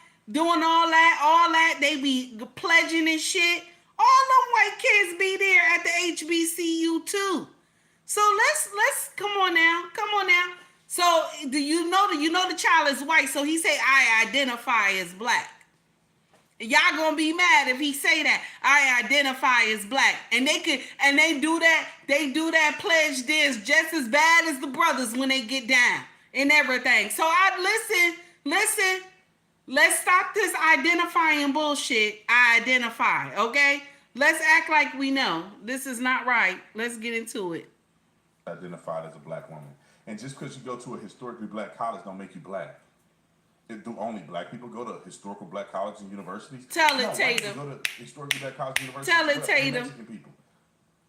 They be pledging and shit. All them white kids be there at the HBCU too. So let's come on now. So do you know the child is white? So he say I identify as black. Y'all gonna be mad if he say that I identify as black, and they do that pledge dance just as bad as the brothers when they get down and everything. So listen, let's stop this identifying bullshit. I identify, okay? Let's act like we know. This is not right. Let's get into it. Identified as a black woman. And just because you go to a historically black college don't make you black. Do only black people go to historical black colleges and universities? Tell it, No, white Tatum. people go to historically black colleges and universities. Tell it, and Tatum. Mexican people.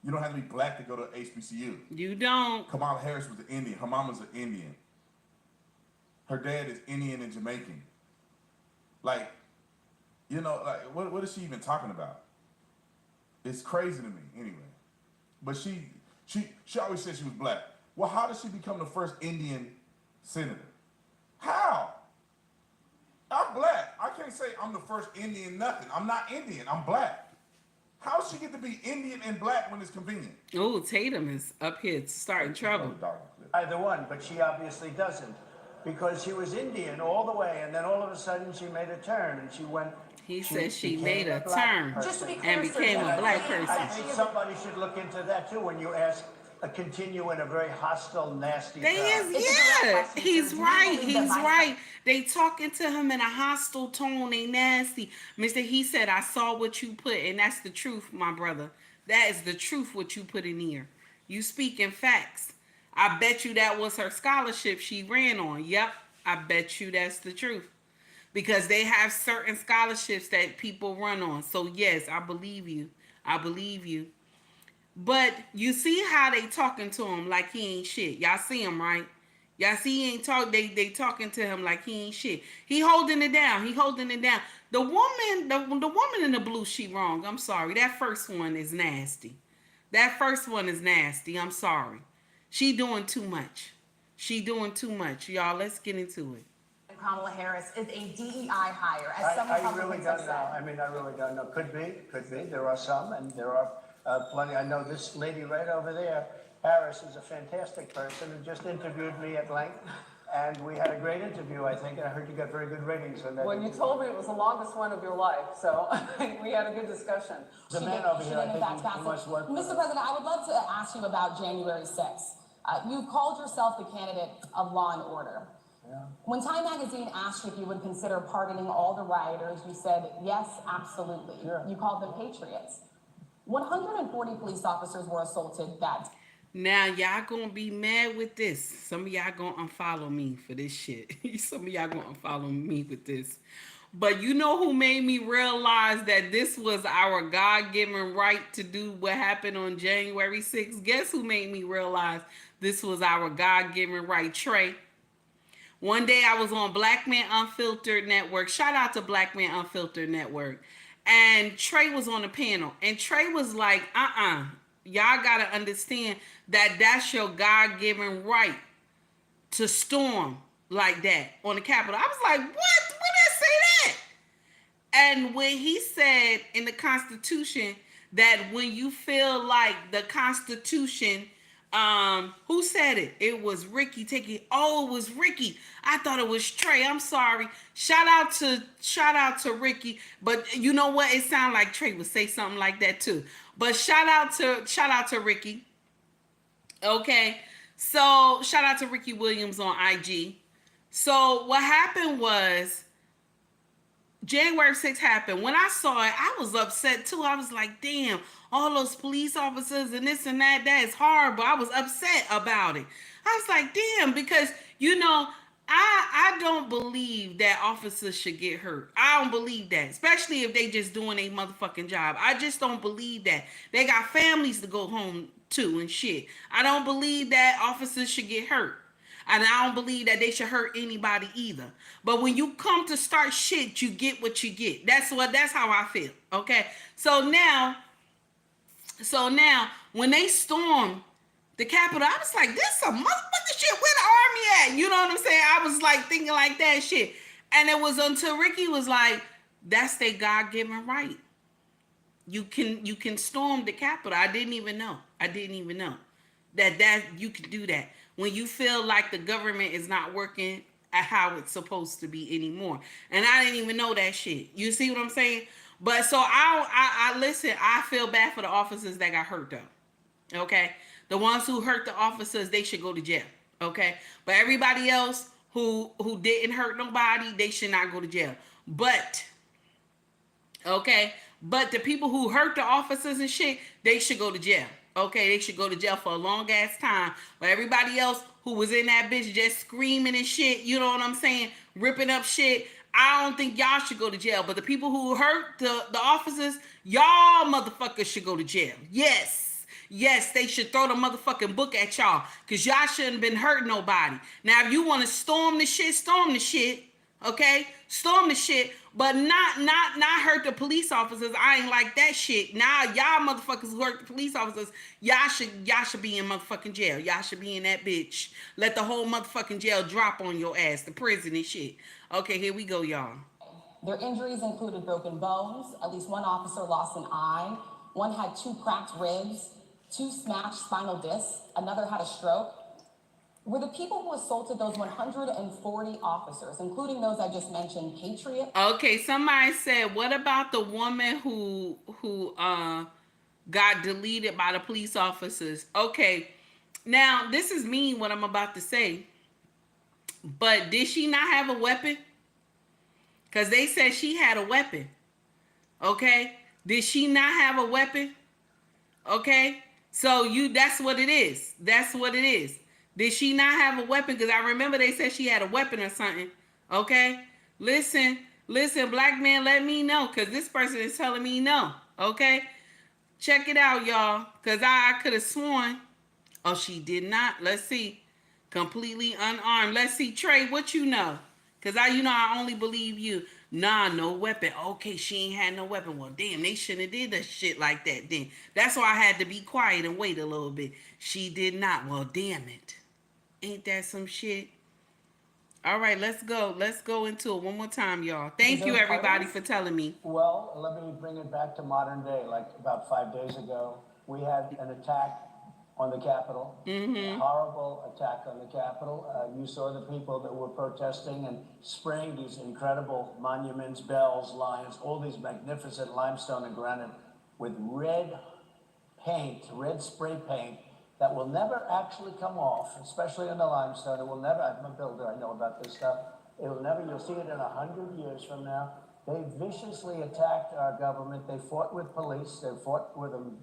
You don't have to be black to go to HBCU. You don't. Kamala Harris was an Indian. Her mama's an Indian. Her dad is Indian and Jamaican. Like, You know, like what is she even talking about? It's crazy to me, anyway. But she always said she was black. Well, how did she become the first Indian senator? How? I'm black. I can't say I'm the first Indian nothing. I'm not Indian. I'm black. How does she get to be Indian and black when it's convenient? Oh, Tatum is up here starting trouble. Either one, but she obviously doesn't, because she was Indian all the way, and then all of a sudden she made a turn, and she went. He said she became made a black turn person. Just to be clear, and became sir, a black I person. think somebody should look into that too when you ask, continue in a very hostile, nasty They tone. is, yeah, he's right. He's right. They talking to him in a hostile tone. They nasty. Mister, he said, I saw what you put, and that's the truth, my brother. That is the truth, what you put in here. You speaking facts. I bet you that was her scholarship she ran on. Yep, I bet you that's the truth. Because they have certain scholarships that people run on. So yes, I believe you. I believe you. But you see how they talking to him like he ain't shit. Y'all see him, right? Y'all see he ain't talk. They talking to him like he ain't shit. He holding it down. He holding it down. The woman in the blue, she wrong. I'm sorry. That first one is nasty. That first one is nasty. I'm sorry. She doing too much. She doing too much. Y'all, let's get into it. Kamala Harris is a DEI hire, as some I Republicans really have don't know. said. I mean, I really don't know. Could be. There are some, and there are plenty. I know this lady right over there, Harris, is a fantastic person who just interviewed me at length. And we had a great interview, I think, and I heard you got very good ratings on that. Well, you told me it was the longest one of your life, so we had a good discussion. The man over here, I think he must work for Mr. President, I would love to ask you about January 6th. You called yourself the candidate of law and order. Yeah. When Time Magazine asked you if you would consider pardoning all the rioters, you said, yes, absolutely. Sure. You called them patriots. 140 police officers were assaulted that day. Now, y'all gonna be mad with this. Some of y'all gonna unfollow me for this shit. Some of y'all gonna unfollow me with this. But you know who made me realize that this was our God-given right to do what happened on January 6th? Guess who made me realize this was our God-given right? Trey. One day I was on Blackmen Unfiltered Network. Shout out to Blackmen Unfiltered Network. And Trey was on the panel. And Trey was like, y'all got to understand that that's your God-given right to storm like that on the Capitol. I was like, what? When did I say that? And when he said in the Constitution that when you feel like the Constitution, who said it? It was Ricky taking. Oh, it was Ricky. I thought it was Trey. I'm sorry. Shout out to Ricky. But you know what? It sounded like Trey would say something like that too. But shout out to Ricky. Okay. So shout out to Ricky Williams on IG. So what happened was January 6th happened. When I saw it, I was upset too. I was like, damn, all those police officers and this and that is horrible. I was upset about it. I was like, damn, because, you know, I don't believe that officers should get hurt. I don't believe that, especially if they just doing a motherfucking job. I just don't believe that. They got families to go home to and shit. I don't believe that officers should get hurt. And I don't believe that they should hurt anybody either. But when you come to start shit, you get what you get. That's how I feel. Okay. So now when they stormed the Capitol, I was like, this some motherfucking shit. Where the army at? You know what I'm saying? I was like thinking like that shit. And it was until Ricky was like, that's their God-given right. You can storm the Capitol. I didn't even know that you could do that when you feel like the government is not working at how it's supposed to be anymore. And I didn't even know that shit. You see what I'm saying? But so I listen, I feel bad for the officers that got hurt though. Okay? The ones who hurt the officers, they should go to jail. Okay? But everybody else who didn't hurt nobody, they should not go to jail. But the people who hurt the officers and shit, they should go to jail. Okay, they should go to jail for a long ass time. But everybody else who was in that bitch just screaming and shit, you know what I'm saying, ripping up shit, I don't think y'all should go to jail. But the people who hurt the officers, y'all motherfuckers should go to jail. Yes, they should throw the motherfucking book at y'all. Because y'all shouldn't have been hurting nobody. Now, if you want to storm the shit, Okay, storm the shit, but not hurt the police officers. I ain't like that shit. Now y'all motherfuckers who hurt the police officers, y'all should be in motherfucking jail. Y'all should be in that bitch. Let the whole motherfucking jail drop on your ass, the prison and shit. Okay, here we go, y'all. Their injuries included broken bones. At least one officer lost an eye. One had 2 cracked ribs, 2 smashed spinal discs. Another had a stroke. Were the people who assaulted those 140 officers, including those I just mentioned, patriots? Okay, somebody said, what about the woman who got deleted by the police officers? Okay, now this is mean what I'm about to say, but did she not have a weapon? Because they said she had a weapon. Okay, did she not have a weapon? Okay, so that's what it is. That's what it is. Did she not have a weapon? Because I remember they said she had a weapon or something. Okay? Listen, black man, let me know. Because this person is telling me no. Okay? Check it out, y'all. Because I could have sworn. Oh, she did not. Let's see. Completely unarmed. Let's see. Trey, what you know? Because I only believe you. Nah, no weapon. Okay, she ain't had no weapon. Well, damn, they shouldn't have did that shit like that then. That's why I had to be quiet and wait a little bit. She did not. Well, damn it. Ain't that some shit? All right, let's go. Let's go into it one more time, y'all. Thank you, everybody, for telling me. Well, let me bring it back to modern day. Like about 5 days ago, we had an attack on the Capitol. A horrible attack on the Capitol. You saw the people that were protesting and spraying these incredible monuments, bells, lions, all these magnificent limestone and granite with red paint, red spray paint that will never actually come off, especially on the limestone. It will never, I'm a builder, I know about this stuff. It will never, you'll see it in 100 years from now. They viciously attacked our government. They fought with police. They fought with them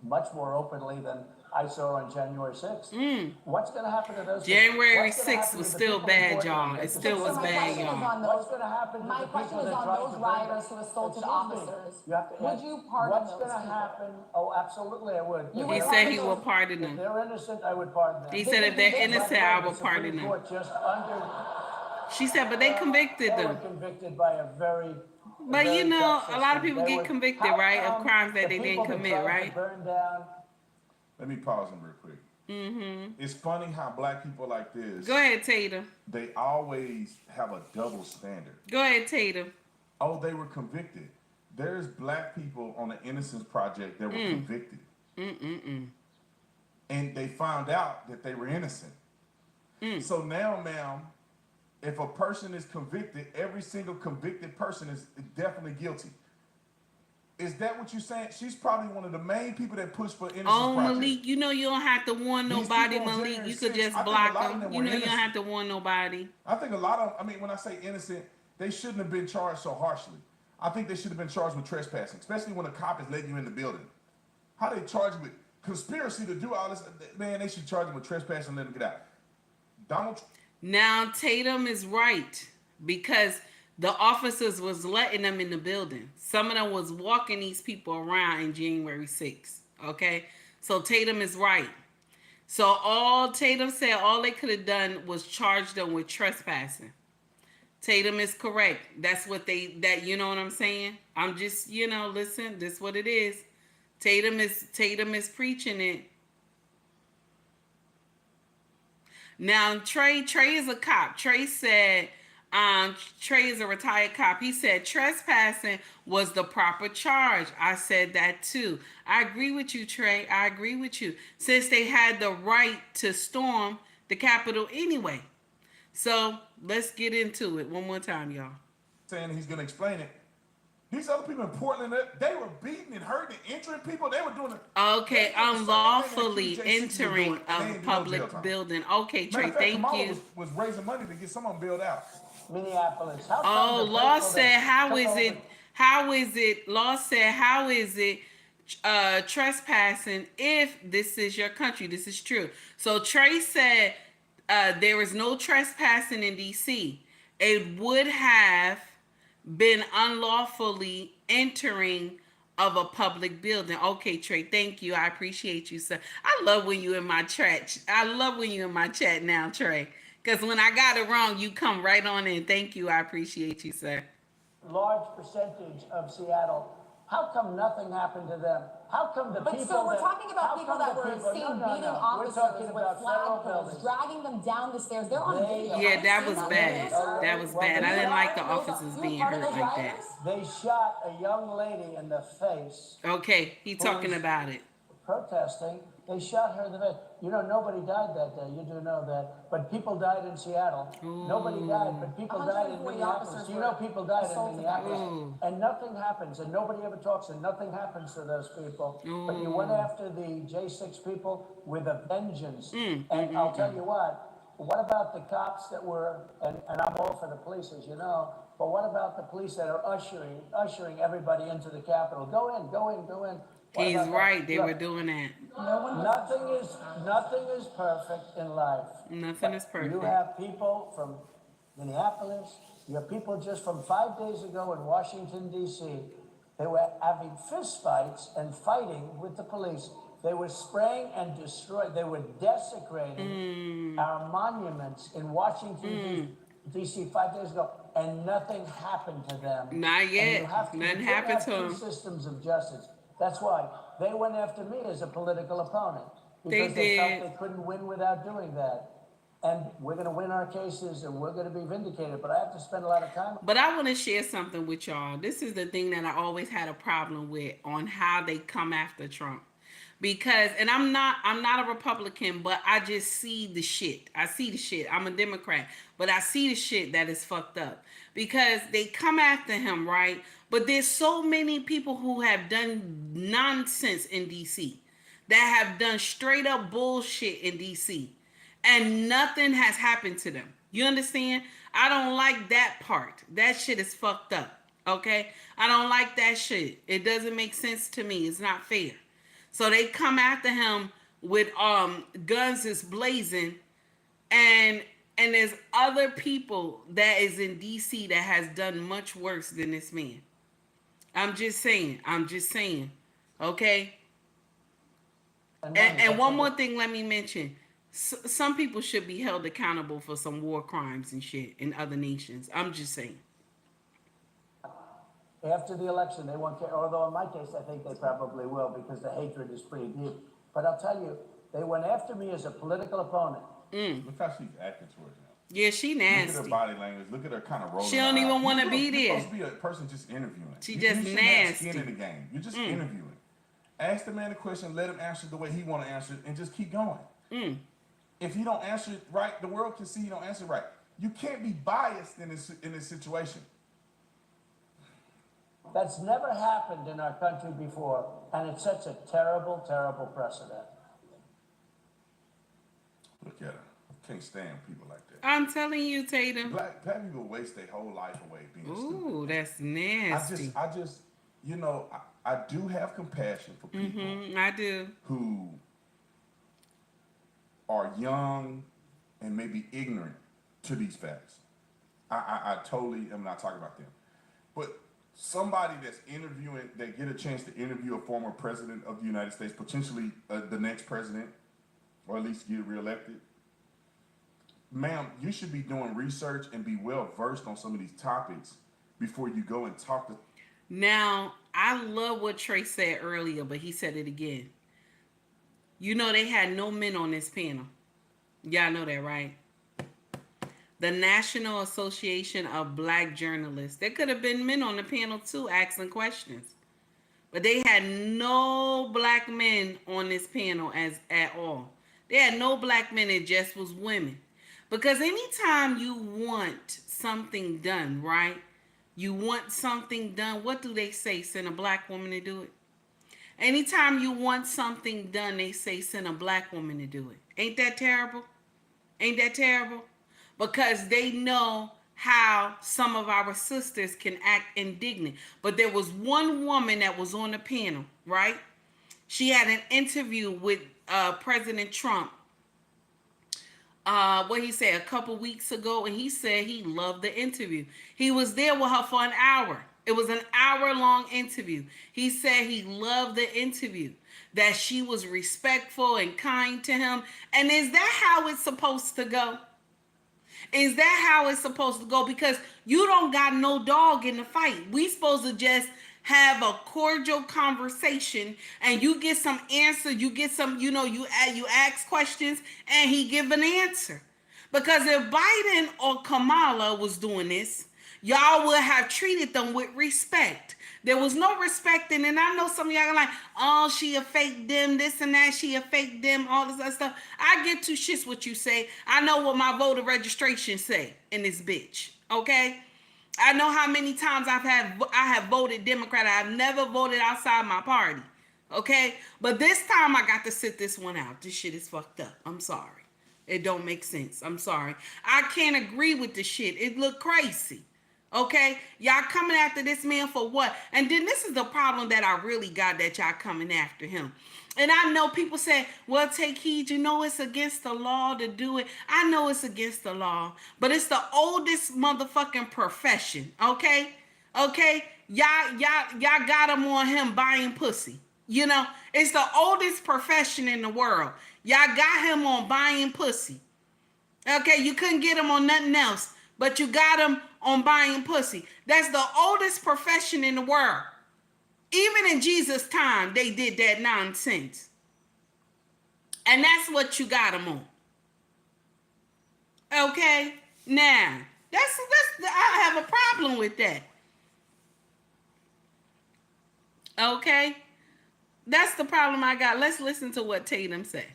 much more openly than I saw on January 6th. What's going to happen to those people? January 6th was still bad, y'all. It still was bad, y'all. What's going to happen to My the question people is that on tried those to rioters who assaulted officers. Would you pardon what's those going to people? happen? Oh, absolutely, I would. He said he will pardon If them. they're innocent, I would pardon them. He said if they're innocent, I will pardon them. Just under, She said, but they convicted they were them. convicted by a very But very tough a lot of system. people They get were- convicted, how right, of come crimes that the they people didn't that commit, tried to right? burn down. Let me pause them real quick. It's funny how black people like this, Go ahead, Tatum. they always have a double standard. Go ahead, Tatum. Oh, they were convicted. There's black people on the Innocence Project that were convicted. And they found out that they were innocent. So now, ma'am, if a person is convicted, every single convicted person is definitely guilty. Is that what you're saying? She's probably one of the main people that push for Innocence Oh, Project. Malik, you don't have to warn These nobody, people on Malik. January You could 6th, just I think a block lot of them. them You were don't innocent. have to warn nobody. I think a lot of, when I say innocent, they shouldn't have been charged so harshly. I think they should have been charged with trespassing, especially when a cop is letting you in the building. How they charge you with conspiracy to do all this? Man, they should charge them with trespassing and let them get out. Donald Trump. Now, Tatum is right because the officers was letting them in the building. Some of them was walking these people around in January 6th. Okay? So Tatum is right. So all Tatum said, all they could have done was charge them with trespassing. Tatum is correct. That's what you know what I'm saying? I'm just, listen, this is what it is. Tatum is preaching it. Now, Trey is a cop. Trey said, Trey is a retired cop. He said trespassing was the proper charge. I said that too. I agree with you, Trey. I agree with you. Since they had the right to storm the Capitol anyway. So let's get into it one more time, y'all. Saying he's going to explain it. These other people in Portland, they were beating and hurting and injuring people. They were doing it. Okay, unlawfully entering a public building. Okay, Trey, thank you. Was raising money to get some of them bailed out. Minneapolis. Law said, how is it trespassing if this is your country? This is true. So Trey said there is no trespassing in D.C. It would have been unlawfully entering of a public building. Okay, Trey, thank you. I appreciate you, sir. I love when you in my chat. I love when you in my chat now, Trey. Because when I got it wrong, you come right on in. Thank you. I appreciate you, sir. Large percentage of Seattle. How come nothing happened to them? How come the people? But so we're talking about people that were seen beating officers with flag poles, dragging them down the stairs. They're on video. Yeah, that was bad. That was bad. I didn't like the officers being hurt like that. They shot a young lady in the face. Okay, he talking about it. Protesting. They shot her in the face. You know, nobody died that day. You do know that. But people died in Seattle. Ooh. Nobody died, but people died in Minneapolis. You know people died in Minneapolis. Ooh. And nothing happens, and nobody ever talks, and nothing happens to those people. Ooh. But you went after the J6 people with a vengeance. And I'll tell you what about the cops that were, and I'm all for the police, as you know, but what about the police that are ushering everybody into the Capitol? Go in, go in, go in. He's right. They were doing that. Nothing is perfect in life. Nothing is perfect. You have people from Minneapolis. You have people just from 5 days ago in Washington, D.C. They were having fist fights and fighting with the police. They were spraying and destroying. They were desecrating our monuments in Washington, D.C. 5 days ago, and nothing happened to them. Not yet. Nothing happened to them. Systems of justice. That's why they went after me as a political opponent, because they felt they couldn't win without doing that. And we're going to win our cases, and we're going to be vindicated. But I have to spend a lot of time. But I want to share something with y'all. This is the thing that I always had a problem with on how they come after Trump. Because, and I'm not a Republican, but I just see the shit. I see the shit. I'm a Democrat, but I see the shit that is fucked up. Because they come after him, right? But there's so many people who have done nonsense in DC, that have done straight up bullshit in DC, and nothing has happened to them. You understand? I don't like that part. That shit is fucked up. Okay? I don't like that shit. It doesn't make sense to me. It's not fair. So they come after him with guns is blazing, and there's other people that is in DC that has done much worse than this man. I'm just saying. Okay? And one more thing, let me mention. Some people should be held accountable for some war crimes and shit in other nations. I'm just saying. After the election, they won't care. Although in my case, I think they probably will, because the hatred is pretty deep. But I'll tell you, they went after me as a political opponent. Look how she's acting towards him. Yeah, she nasty. Look at her body language. Look at her kind of rolling. She don't even want to be there. You're supposed to be a person just interviewing. She just you nasty. Have skin in the game. You're just interviewing. Ask the man a question, let him answer the way he want to answer it, and just keep going. If he don't answer it right, the world can see you don't answer it right. You can't be biased in this situation. That's never happened in our country before, and it sets a terrible, terrible precedent. Look at her. Can't stand people like that. I'm telling you, Tatum. Black people waste their whole life away being stupid. Ooh, that's nasty. I just, you know, I do have compassion for people. I do. Who are young and maybe ignorant to these facts. I totally am not talking about them. But somebody that's interviewing, that get a chance to interview a former president of the United States, potentially the next president, or at least get reelected. Ma'am, you should be doing research and be well versed on some of these topics before you go and talk to. Now, I love what Trey said earlier, but he said it again. You know they had no men on this panel. Y'all know that, right? The National Association of Black Journalists. There could have been men on the panel too asking questions. But they had no black men on this panel at all. They had no black men, it just was women. Because anytime you want something done, right? You want something done, what do they say? Send a black woman to do it. Anytime you want something done, they say send a black woman to do it. Ain't that terrible? Ain't that terrible? Because they know how some of our sisters can act indignant. But there was one woman that was on the panel, right? She had an interview with President Trump. What he said a couple weeks ago, and he said he loved the interview. He was there with her for an hour. It was an hour-long interview. He said he loved the interview, that she was respectful and kind to him. And is that how it's supposed to go? Is that how it's supposed to go? Because you don't got no dog in the fight. We supposed to just have a cordial conversation, and you get some answer. You get some, you ask questions, and he give an answer. Because if Biden or Kamala was doing this, y'all would have treated them with respect. There was no respect, and I know some of y'all are like, oh, she a fake them, this and that, she a fake them, all this other stuff. I get two shits what you say. I know what my voter registration say in this bitch, okay? I know how many times I have voted Democrat. I've never voted outside my party, okay? But this time I got to sit this one out. This shit is fucked up. I'm sorry. It don't make sense. I'm sorry. I can't agree with the shit. It look crazy. Okay? Y'all coming after this man for what? And then this is the problem that I really got, that y'all coming after him. And I know people say, well, take heed. You know it's against the law to do it. I know it's against the law. But it's the oldest motherfucking profession. Okay? Okay? Y'all got him on him buying pussy. You know? It's the oldest profession in the world. Y'all got him on buying pussy. Okay? You couldn't get him on nothing else. But you got him on buying pussy. That's the oldest profession in the world. Even in Jesus' time, they did that nonsense. And that's what you got him on. Okay? Now, I have a problem with that. Okay? That's the problem I got. Let's listen to what Tatum said.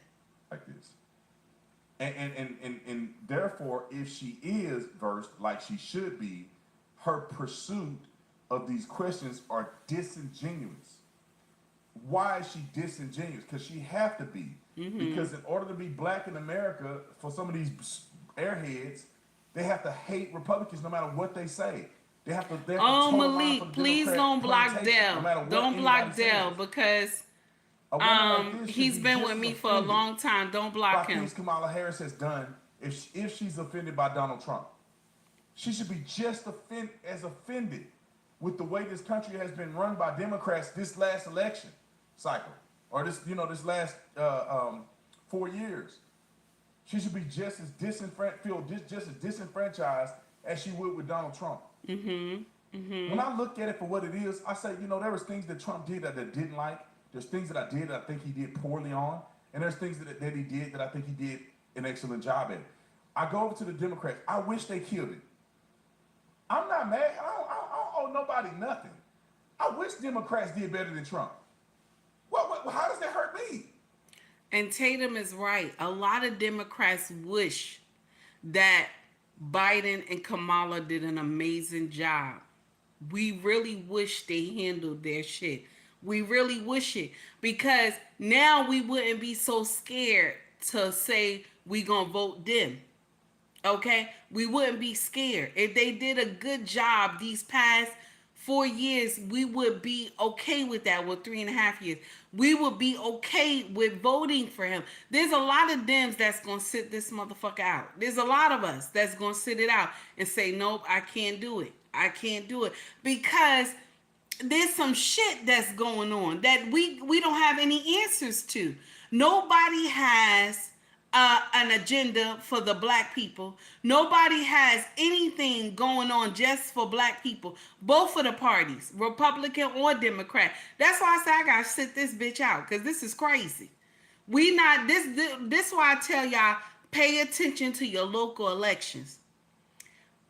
Like this. And therefore, if she is versed like she should be, her pursuit of these questions are disingenuous. Why is she disingenuous? Because she have to be. Mm-hmm. Because in order to be black in America, for some of these airheads, they have to hate Republicans no matter what they say. They have to. Oh, Malik, please don't block Dell. Don't block Dell, because like he's been with me for a long time. Don't block him. Things Kamala Harris has done, if she's offended by Donald Trump, she should be just as offended with the way this country has been run by Democrats this last election cycle, or this last 4 years. She should be just as disenfranchised as she would with Donald Trump. Mm-hmm. Mm-hmm. When I look at it for what it is, I say, there was things that Trump did that I didn't like. There's things that I did that I think he did poorly on, and there's things that he did that I think he did an excellent job at. I go over to the Democrats. I wish they killed it. I'm not mad. I don't owe nobody nothing. I wish Democrats did better than Trump. How does that hurt me? And Tatum is right. A lot of Democrats wish that Biden and Kamala did an amazing job. We really wish they handled their shit. We really wish it, because now we wouldn't be so scared to say we gonna vote them. Okay? We wouldn't be scared. If they did a good job these past 4 years, we would be okay with that. With 3.5 years, we would be okay with voting for him. There's a lot of Dems that's gonna sit this motherfucker out. There's a lot of us that's gonna sit it out and say, nope, I can't do it. I can't do it, because there's some shit that's going on that we don't have any answers to. Nobody has an agenda for the black people. Nobody has anything going on just for black people. Both of the parties, Republican or Democrat. That's why I say I gotta sit this bitch out, because this is crazy. This why I tell y'all, pay attention to your local elections.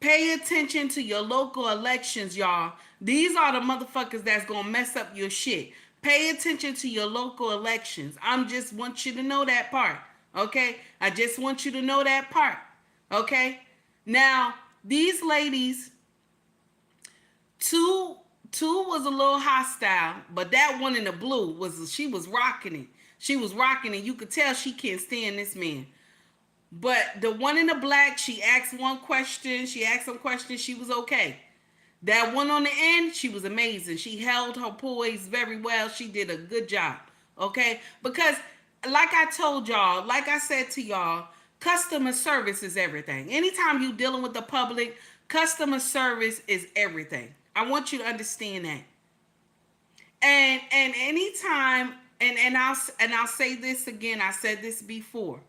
Pay attention to your local elections, y'all. These are the motherfuckers that's gonna mess up your shit. Pay attention to your local elections. I just want you to know that part, okay? I just want you to know that part, okay? Now, these ladies, two was a little hostile, but that one in the blue she was rocking it. She was rocking it. You could tell she can't stand this man. But the one in the black, she asked one question. She asked some questions. She was okay. That one on the end, she was amazing. She held her poise very well. She did a good job. Okay? Because like I told y'all, like I said to y'all, customer service is everything. Anytime you're dealing with the public, customer service is everything. I want you to understand that. And anytime, and I'll say this again. I said this before.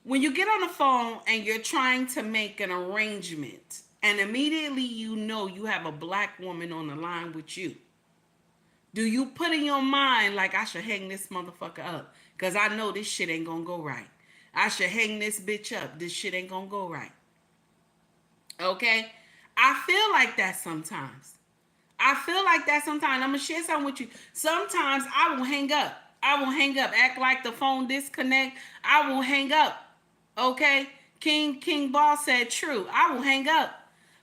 when you get on the phone and you're trying to make an arrangement, and immediately you know you have a black woman on the line with you, do you put in your mind like, I should hang this motherfucker up because I know this shit ain't gonna go right? I should hang this bitch up. This shit ain't gonna go right. Okay? I feel like that sometimes. I'm gonna share something with you. Sometimes I will hang up. Act like the phone disconnect. I will hang up. Okay? King Ball said true. I will hang up.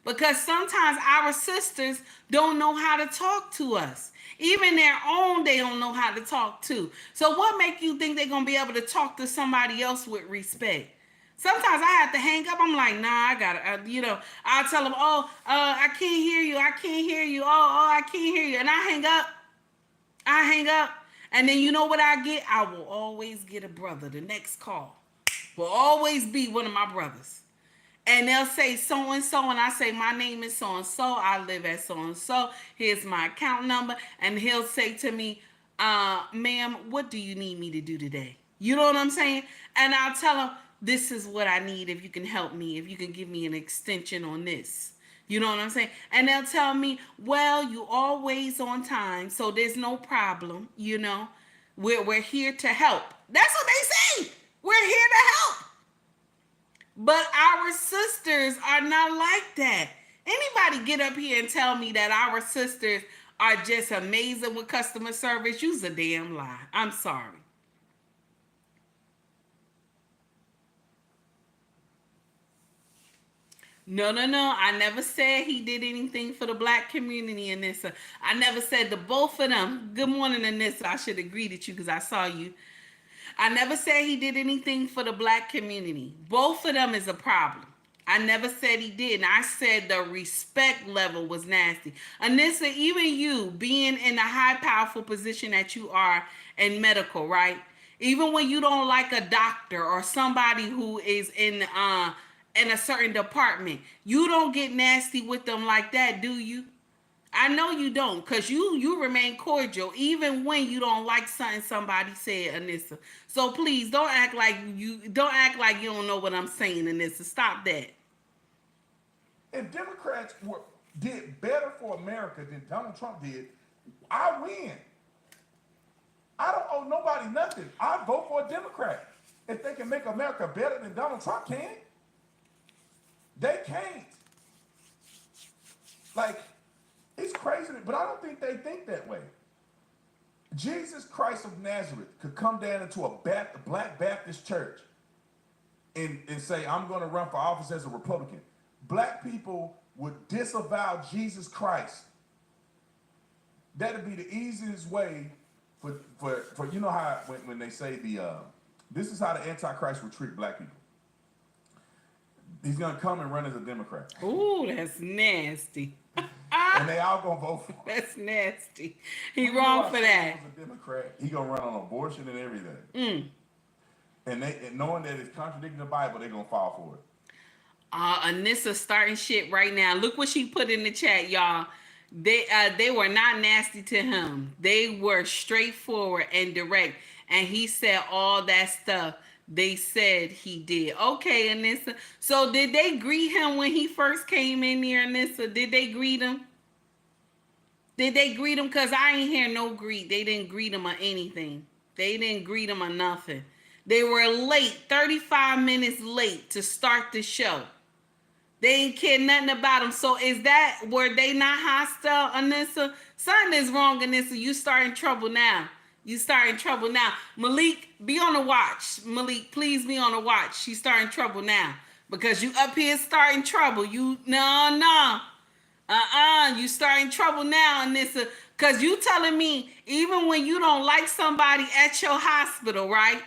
Because sometimes our sisters don't know how to talk to us. Even their own, they don't know how to talk to. So what make you think they're going to be able to talk to somebody else with respect? Sometimes I have to hang up. I'm like, nah, I got to, I'll tell them, I can't hear you. I can't hear you. I can't hear you. And I hang up. And then you know what I get? I will always get a brother. The next call will always be one of my brothers. And they'll say so-and-so, and I say, my name is so-and-so. I live at so-and-so. Here's my account number. And he'll say to me, ma'am, what do you need me to do today? You know what I'm saying? And I'll tell him, this is what I need if you can help me, if you can give me an extension on this. You know what I'm saying? And they'll tell me, well, you always on time, so there's no problem, We're here to help. That's what they say. We're here to help. But our sisters are not like that. Anybody get up here and tell me that our sisters are just amazing with customer service? You's a damn lie. I'm sorry. No. I never said he did anything for the black community, Anissa. I never said the both of them. Good morning, Anissa. I should have greeted you because I saw you. I never said he did anything for the black community. Both of them is a problem. I never said he did. And I said the respect level was nasty. Anissa, even you being in the high, powerful position that you are in medical, right? Even when you don't like a doctor or somebody who is in a certain department, you don't get nasty with them like that, do you? I know you don't, because you remain cordial even when you don't like something somebody said, Anissa. So please don't act like you don't know what I'm saying, Anissa. Stop that. If Democrats did better for America than Donald Trump did, I win. I don't owe nobody nothing. I vote for a Democrat. If they can make America better than Donald Trump can, they can't. Like, it's crazy, but I don't think they think that way. Jesus Christ of Nazareth could come down into a black Baptist church and say, I'm going to run for office as a Republican. Black people would disavow Jesus Christ. That'd be the easiest way for you know how when they say this is how the Antichrist will treat black people. He's going to come and run as a Democrat. Ooh, that's nasty. And they all gonna vote for him. That's nasty. He wrong for that. A Democrat, he gonna run on abortion and everything. And knowing that it's contradicting the Bible, they gonna fall for it. Anissa starting shit right now. Look what she put in the chat, y'all. They were not nasty to him. They were straightforward and direct. And he said all that stuff they said he did. Okay, Anissa. So did they greet him when he first came in here, Anissa? Did they greet him? Because I ain't hear no greet. They didn't greet him or anything. They didn't greet him or nothing. They were late, 35 minutes late to start the show. They ain't care nothing about him. So were they not hostile, Anissa? Something is wrong, Anissa. You starting trouble now. Malik, be on the watch. Malik, please be on the watch. She's starting trouble now. Because you up here starting trouble. You starting trouble now, Anissa. Because you telling me, even when you don't like somebody at your hospital, right?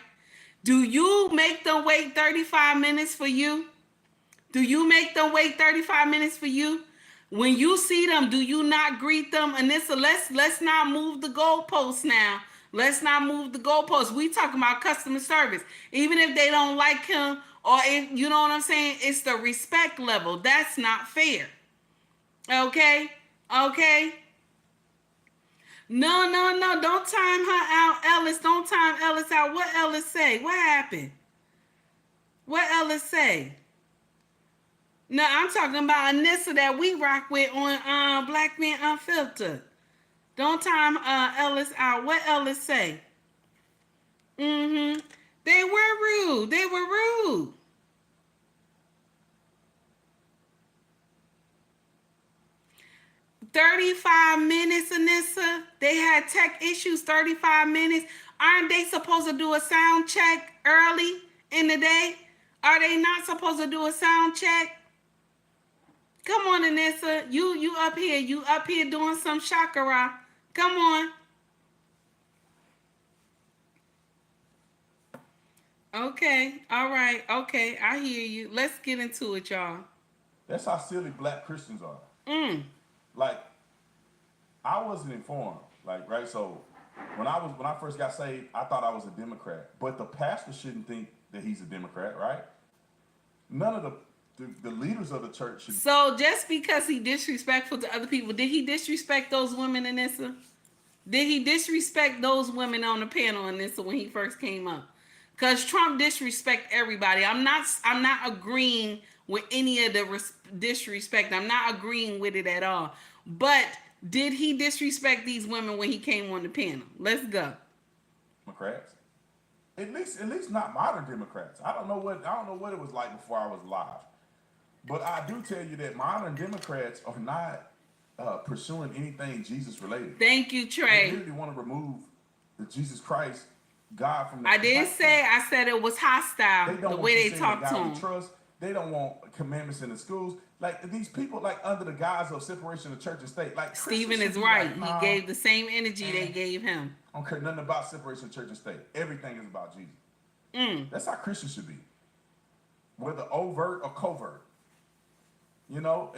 Do you make them wait 35 minutes for you? When you see them, do you not greet them? Anissa, let's not move the goalposts now. We talking about customer service. Even if they don't like him, or if, you know what I'm saying? It's the respect level. That's not fair. Okay? No. Don't time her out, Ellis. Don't time Ellis out. What Ellis say? What happened? What Ellis say? No, I'm talking about Anissa that we rock with on Black Men Unfiltered. Don't time Ellis out. What Ellis say? Mm-hmm. They were rude. They were rude. $35, Anissa. They had tech issues. 35 minutes. Aren't they supposed to do a sound check early in the day? Are they not supposed to do a sound check? Come on, Anissa. You up here. You up here doing some chakra. Come on. Okay. All right. Okay. I hear you. Let's get into it, y'all. That's how silly black Christians are. Mm. Like, I wasn't informed. Like, right? So when I first got saved, I thought I was a Democrat. But the pastor shouldn't think that he's a Democrat, right? None of the leaders of the church should. So just because he disrespectful to other people, did he disrespect those women, Anissa? Did he disrespect those women on the panel, Anissa, when he first came up? Because Trump disrespect everybody. I'm not agreeing with any of the disrespect. I'm not agreeing with it at all. But did he disrespect these women when he came on the panel? Let's go. Democrats. At least not modern Democrats. I don't know what it was like before I was alive. But I do tell you that modern Democrats are not pursuing anything Jesus related. Thank you, Trey. They really want to remove the Jesus Christ, God from the I didn't say, I said it was hostile, the way they talk to him. Trust. They don't want commandments in the schools. Like, these people, like, under the guise of separation of church and state. Like, Stephen is right. Like, nah, he gave the same energy they gave him. I don't care nothing about separation of church and state. Everything is about Jesus. That's how Christians should be. Whether overt or covert. You know,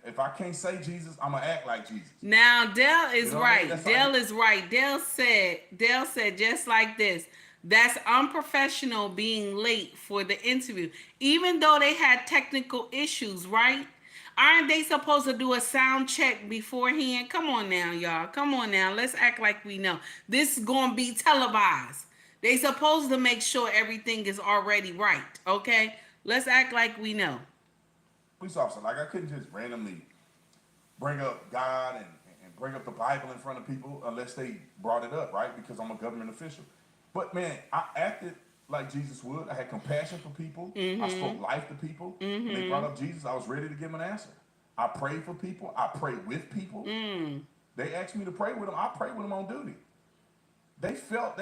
if I can't say Jesus, I'm going to act like Jesus. Now, Dell is right. Dell is right. Dell said just like this. That's unprofessional being late for the interview. Even though they had technical issues, right? Aren't they supposed to do a sound check beforehand? Come on now, y'all. Come on now. Let's act like we know. This is going to be televised. They supposed to make sure everything is already right, okay? Let's act like we know. Police officer, like, I couldn't just randomly bring up God and bring up the Bible in front of people unless they brought it up, right? Because I'm a government official. But man, I acted like Jesus would. I had compassion for people. I spoke life to people. When they brought up Jesus, I was ready to give them an answer. I prayed for people. I prayed with people. They asked me to pray with them. I prayed with them on duty. They felt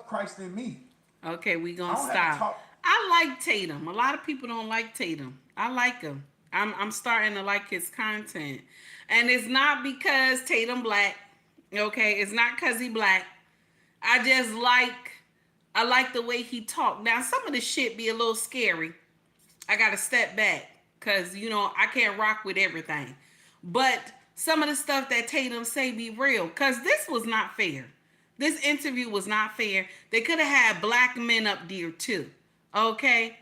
Christ in me. Okay, we gonna stop. I like Tatum. A lot of people don't like Tatum. I like him. I'm starting to like his content. And it's not because Tatum black. Okay, it's not because he black. I like the way he talked. Now, some of the shit be a little scary. I got to step back because, you know, I can't rock with everything. But some of the stuff that Tatum say be real because this was not fair. This interview was not fair. They could have had black men up there too, okay?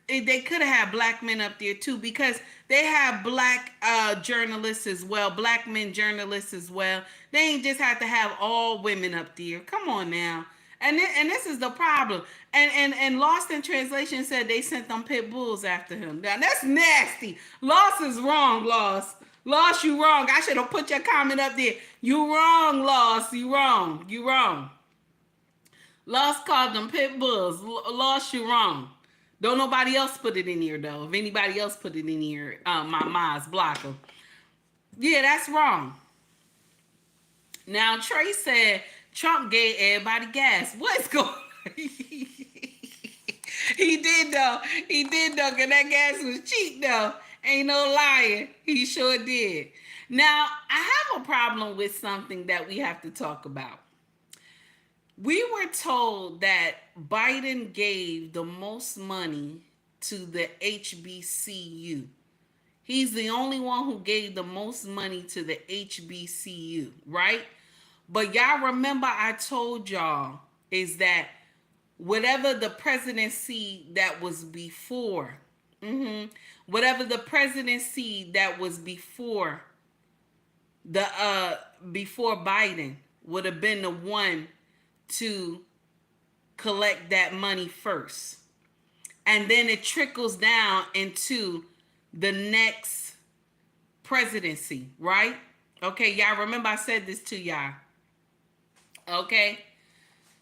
They could have had black men up there too because they have black journalists as well, black men journalists as well. They ain't just have to have all women up there. Come on now. And this is the problem. And Lost in Translation said they sent them pit bulls after him. Now that's nasty. Lost is wrong, Lost. Lost, you wrong. I should have put your comment up there. You wrong, Lost. You wrong. You wrong. Lost called them pit bulls. Lost, you wrong. Don't nobody else put it in here though. If anybody else put it in here, my mind's block them. Yeah, that's wrong. Now Trey said Trump gave everybody gas. What's going on? He did though. He did though, because that gas was cheap though. Ain't no lying. He sure did. Now, I have a problem with something that we have to talk about. We were told that Biden gave the most money to the HBCU. He's the only one who gave the most money to the HBCU, right? But y'all remember I told y'all is that whatever the presidency that was before, whatever the presidency that was before before Biden would have been the one to collect that money first. and then it trickles down into the next presidency, right? Okay, y'all remember I said this to y'all. Okay.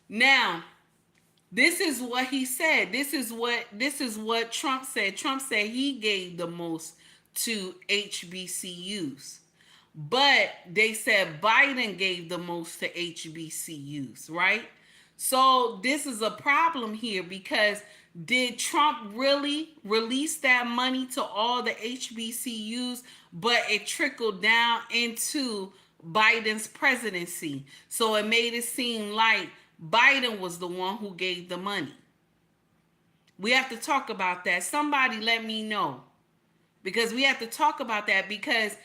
Now, this is what he said. This is what Trump said. Trump said he gave the most to HBCUs. But they said Biden gave the most to HBCUs, right? So this is a problem here because did Trump really release that money to all the HBCUs, but it trickled down into Biden's presidency? So it made it seem like Biden was the one who gave the money. We have to talk about that. Somebody let me know. Because we have to talk about that because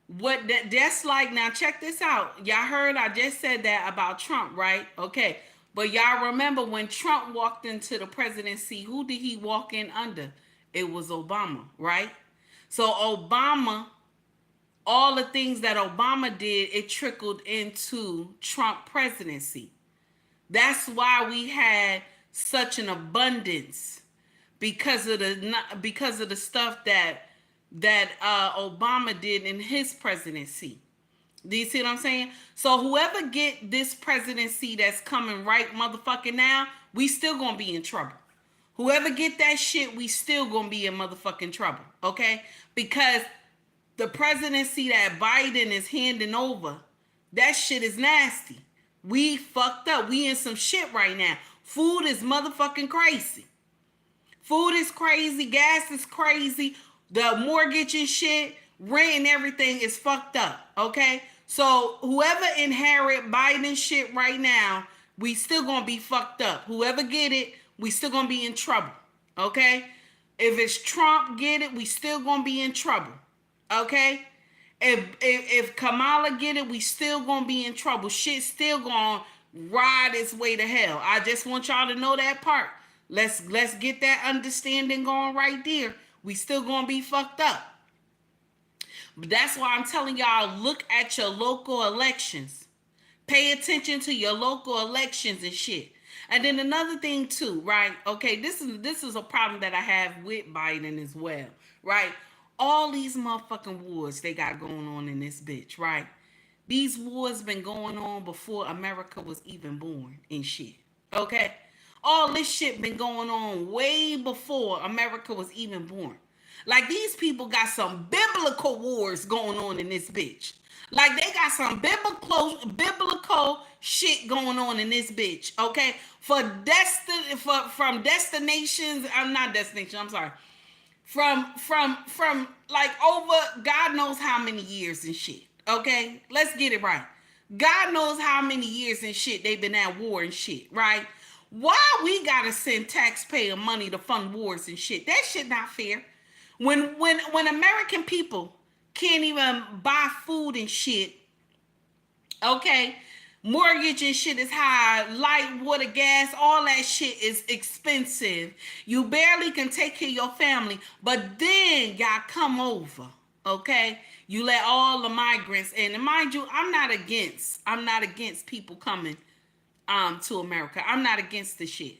that's like, now check this out. Y'all heard I just said that about Trump, right? Okay. But y'all remember when Trump walked into the presidency, who did he walk in under? It was Obama, right? So Obama, all the things that Obama did, it trickled into Trump presidency. That's why we had such an abundance because of the stuff that Obama did in his presidency. Do you see what I'm saying? So whoever get this presidency that's coming right motherfucking now, we still gonna be in trouble. Whoever get that shit, we still gonna be in motherfucking trouble, okay? Because the presidency that Biden is handing over, that shit is nasty. We fucked up. We in some shit right now. Food is motherfucking crazy. Food is crazy. Gas is crazy. The mortgage and shit, rent and everything is fucked up, okay? So whoever inherit Biden shit right now, we still gonna be fucked up. Whoever get it, we still gonna be in trouble, okay? If it's Trump get it, we still gonna be in trouble, okay? If Kamala get it, we still gonna be in trouble. Shit still gonna ride its way to hell. I just want y'all to know that part. Let's get that understanding going right there. We still gonna be fucked up. But that's why I'm telling y'all, look at your local elections. Pay attention to your local elections and shit. And then another thing too, right? Okay, this is a problem that I have with Biden as well, right? All these motherfucking wars they got going on in this bitch, right? These wars been going on before America was even born and shit, okay? All this shit been going on way before America was even born. Like, these people got some biblical wars going on in this bitch. Like, they got some biblical shit going on in this bitch, okay? From destinations, I'm not destination, I'm sorry. From like over God knows how many years and shit, okay? Let's get it right. God knows how many years and shit they've been at war and shit, right? Why we gotta send taxpayer money to fund wars and shit? That shit not fair. When American people can't even buy food and shit, okay? Mortgage and shit is high, light, water, gas, all that shit is expensive. You barely can take care of your family, but then y'all come over, okay? You let all the migrants in. And mind you, I'm not against people coming to America. I'm not against the shit.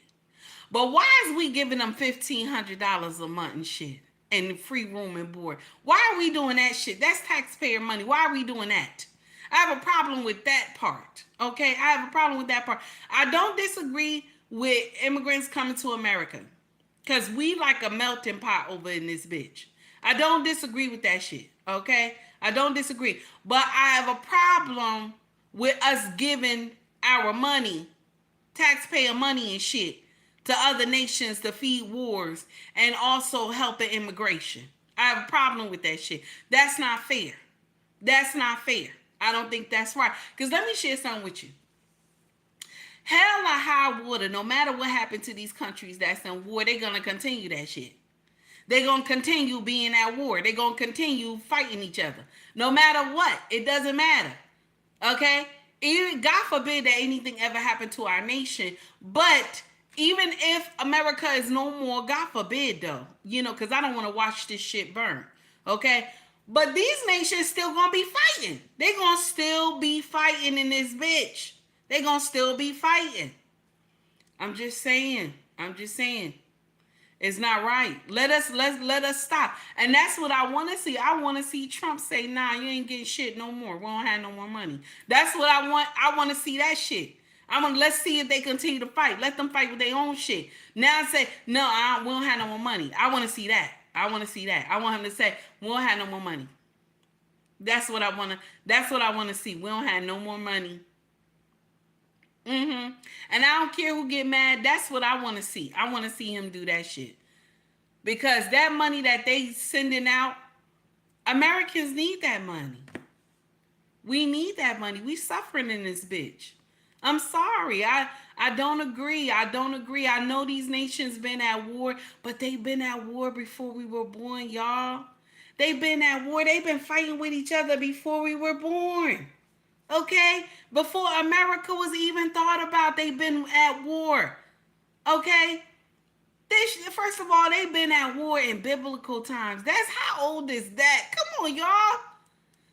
But why is we giving them $1,500 a month and shit? And free room and board? Why are we doing that shit? That's taxpayer money. Why are we doing that? I have a problem with that part. Okay, I have a problem with that part. I don't disagree with immigrants coming to America, because we like a melting pot over in this bitch. I don't disagree with that shit. Okay, I don't disagree. But I have a problem with us giving our money, taxpayer money and shit, to other nations to feed wars and also helping immigration. I have a problem with that shit. That's not fair. That's not fair. I don't think that's right. Because let me share something with you. Hell or high water, no matter what happened to these countries that's in war, they're going to continue that shit. They're going to continue being at war. They're going to continue fighting each other. No matter what. It doesn't matter. Okay? Even, God forbid that anything ever happened to our nation. But even if America is no more, God forbid though, because I don't want to watch this shit burn. Okay? But these nations still gonna be fighting. They gonna still be fighting in this bitch. They gonna still be fighting. I'm just saying. It's not right. Let us stop. And that's what I want to see. I want to see Trump say, nah, you ain't getting shit no more. We don't have no more money. That's what I want. I want to see that shit. Let's see if they continue to fight. Let them fight with their own shit. Now I say, no, we don't have no more money. I want to see that. I want to see that. I want him to say, we don't have no more money. That's what I want to see. We don't have no more money. And I don't care who get mad. That's what I want to see. I want to see him do that shit. Because that money that they sending out, Americans need that money. We need that money. We suffering in this bitch. I'm sorry. I don't agree. I know these nations been at war, but they've been at war before we were born, y'all. They've been at war. They've been fighting with each other before we were born. Okay? Before America was even thought about, they've been at war. Okay? First of all, they've been at war in biblical times. That's how old is that? Come on, y'all.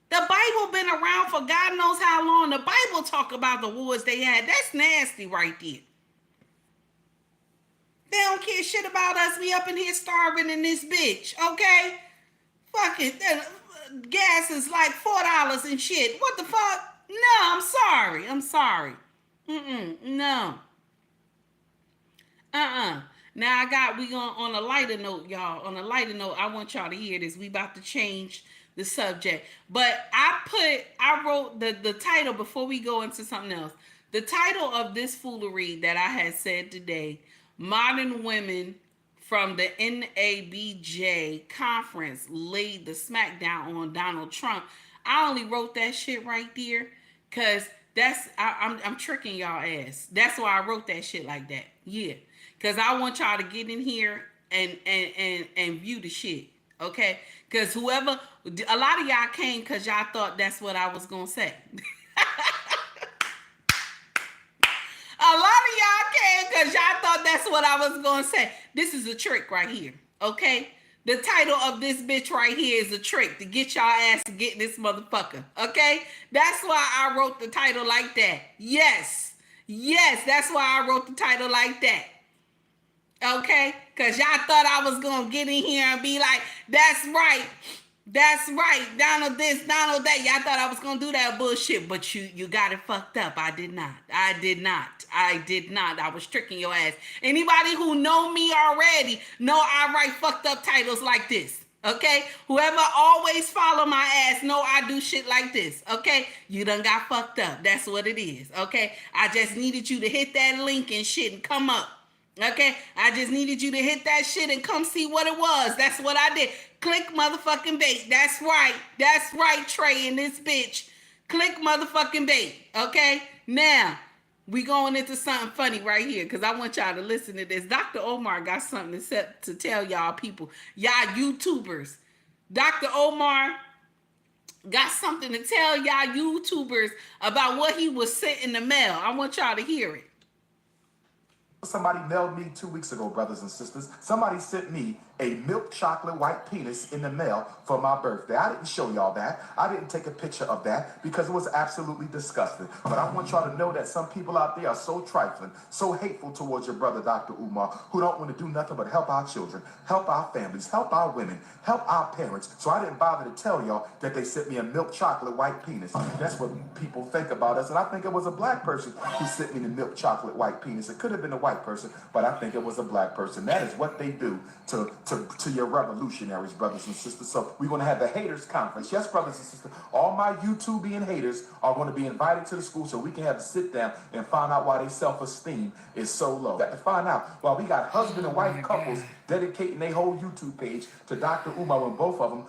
The Bible been around for God knows how long. The Bible talk about the wars they had. That's nasty right there. They don't care shit about us. We up in here starving in this bitch, okay? Fuck it. Gas is like $4 and shit. What the fuck? No, I'm sorry. No. Now we going on a lighter note, y'all. On a lighter note, I want y'all to hear this. We about to change the subject. But I wrote the title before we go into something else. The title of this foolery that I had said today, Modern Women from the NABJ conference laid the smackdown on Donald Trump. I only wrote that shit right there because I'm tricking y'all ass. That's why I wrote that shit like that. Yeah. Because I want y'all to get in here and view the shit. Okay? Because a lot of y'all came because y'all thought that's what I was going to say. A lot of y'all came because y'all thought that's what I was going to say. This is a trick right here. Okay? The title of this bitch right here is a trick to get y'all ass to get this motherfucker. Okay? That's why I wrote the title like that. Yes, that's why I wrote the title like that. Okay? Because y'all thought I was going to get in here and be like, that's right, Donald this, Donald that. Y'all thought I was going to do that bullshit, but you got it fucked up. I did not. I was tricking your ass. Anybody who know me already know I write fucked up titles like this. Okay? Whoever always follow my ass know I do shit like this. Okay? You done got fucked up. That's what it is. Okay? I just needed you to hit that link and shit and come up. Okay, I just needed you to hit that shit and come see what it was. That's what I did. Click motherfucking bait. That's right, Trey in this bitch. Click motherfucking bait. Okay, now we going into something funny right here because I want y'all to listen to this. Dr. Omar got something to tell y'all people, y'all YouTubers. Dr. Omar got something to tell y'all YouTubers about what he was sent in the mail. I want y'all to hear it. Somebody mailed me 2 weeks ago, brothers and sisters. Somebody sent me a milk chocolate white penis in the mail for my birthday. I didn't show y'all that. I didn't take a picture of that because it was absolutely disgusting. But I want y'all to know that some people out there are so trifling, so hateful towards your brother, Dr. Umar, who don't want to do nothing but help our children, help our families, help our women, help our parents. So I didn't bother to tell y'all that they sent me a milk chocolate white penis. That's what people think about us. And I think it was a black person who sent me the milk chocolate white penis. It could have been a white person, but I think it was a black person. That is what they do to your revolutionaries, brothers and sisters. So we're going to have the haters conference. Yes, brothers and sisters, all my YouTubian haters are going to be invited to the school so we can have a sit down and find out why their self-esteem is so low. Got to find out why we got husband and wife couples dedicating their whole YouTube page to Dr. Umar when both of them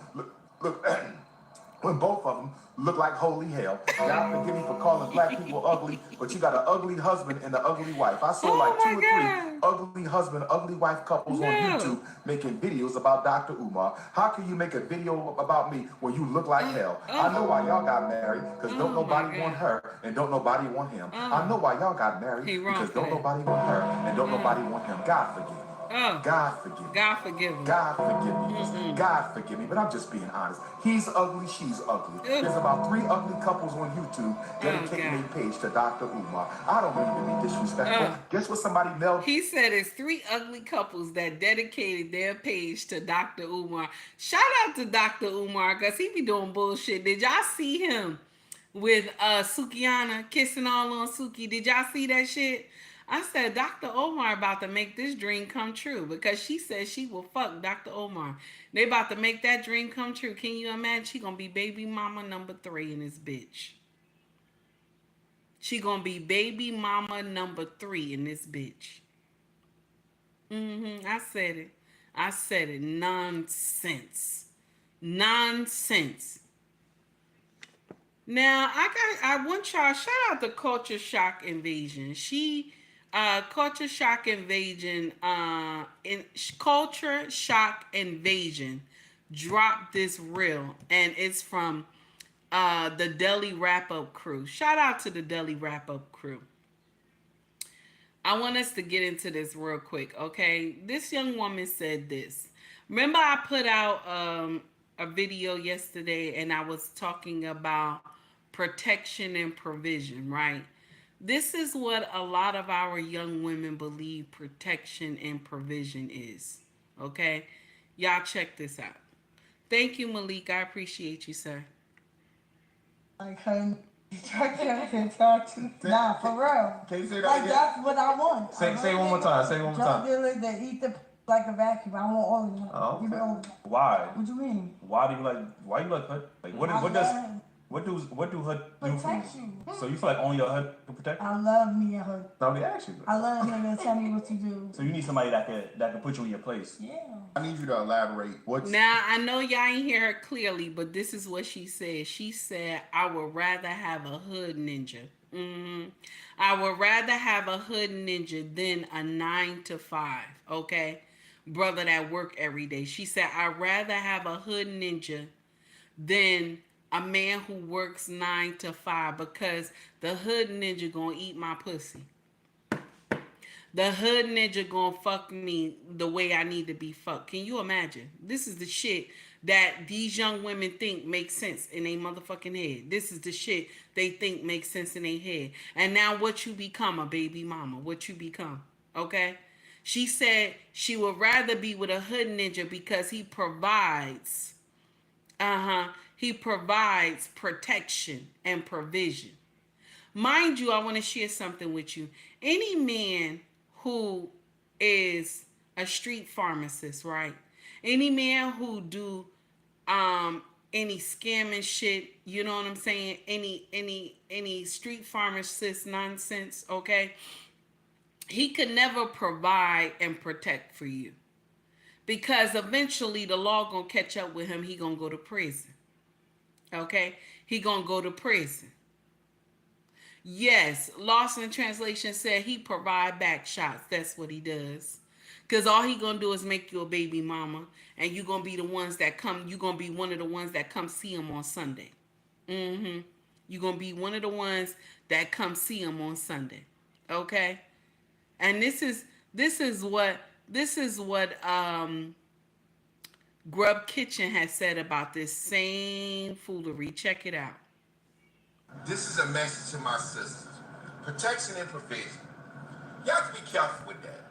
look like holy hell. God forgive me for calling black people ugly, but you got an ugly husband and an ugly wife. I saw like 2 or 3 ugly husband, ugly wife couples on YouTube making videos about Dr. Umar. How can you make a video about me when you look like hell? I know why y'all got married, because don't nobody want her and don't nobody want him. I know why y'all got married, because don't nobody want her and don't nobody want him. God forgive me. Oh, God forgive me. God forgive him. God forgive me. God forgive me. But I'm just being honest. He's ugly, she's ugly. Ugh. There's about 3 ugly couples on YouTube dedicating their page to Dr. Umar. I don't mean to be disrespectful. Guess what somebody mailed? He said it's 3 ugly couples that dedicated their page to Dr. Umar. Shout out to Dr. Umar because he be doing bullshit. Did y'all see him with Sukiana kissing all on Suki? Did y'all see that shit? I said Dr. Omar about to make this dream come true because she said she will fuck Dr. Omar. They about to make that dream come true. Can you imagine? She gonna be baby mama number 3 in this bitch. She gonna be baby mama number 3 in this bitch. I said it. I said it. Nonsense. Nonsense. Now I want y'all shout out to Culture Shock Invasion. Culture Shock Invasion Culture Shock Invasion dropped this reel and it's from the Deli Wrap Up crew. Shout out to the Deli Wrap Up crew. I want us to get into this real quick, okay? This young woman said this. Remember I put out a video yesterday and I was talking about protection and provision, right? This is what a lot of our young women believe protection and provision is, okay? Y'all check this out. Thank you, Malik. I appreciate you, sir. I couldn't talk to. Nah, for real. Can you say that like, again? that's what I want. Say it one more time. Say it one more time. Drug dealers that eat the like a vacuum. I want all of them. Oh, okay. You know, Why? what you mean? Why do you like hood? Like what do hood do for protect you? you. So you feel like only your hood can protect you? I love me a hood. No, they ask you. I love him to tell me what to do. So you need somebody that can put you in your place. Yeah. I need you to elaborate. Now, I know y'all ain't hear her clearly, but this is what she said. She said, I would rather have a hood ninja. I would rather have a hood ninja than a 9 to 5, okay? Brother that work every day. She said, I'd rather have a hood ninja than a man who works 9 to 5 because the hood ninja gonna eat my pussy. The hood ninja gonna fuck me the way I need to be fucked. Can you imagine? This is the shit that these young women think makes sense in their motherfucking head. This is the shit they think makes sense in their head. And now what you become, a baby mama. What you become, okay? She said she would rather be with a hood ninja because he provides, he provides protection and provision. Mind you, I want to share something with you. Any man who is a street pharmacist, right? Any man who do any scamming shit, you know what I'm saying? Any street pharmacist nonsense, okay? He could never provide and protect for you. Because eventually the law gonna catch up with him. He gonna go to prison. Okay? He gonna go to prison. Yes, Lost in Translation said he provide back shots. That's what he does. Because all he gonna do is make you a baby mama. And you gonna be the ones that come. You gonna be one of the ones that come see him on Sunday. You gonna be one of the ones that come see him on Sunday. Okay? And this is what Grub Kitchen has said about this same foolery. Check it out. This is a message to my sisters. Protection and provision. You have to be careful with that.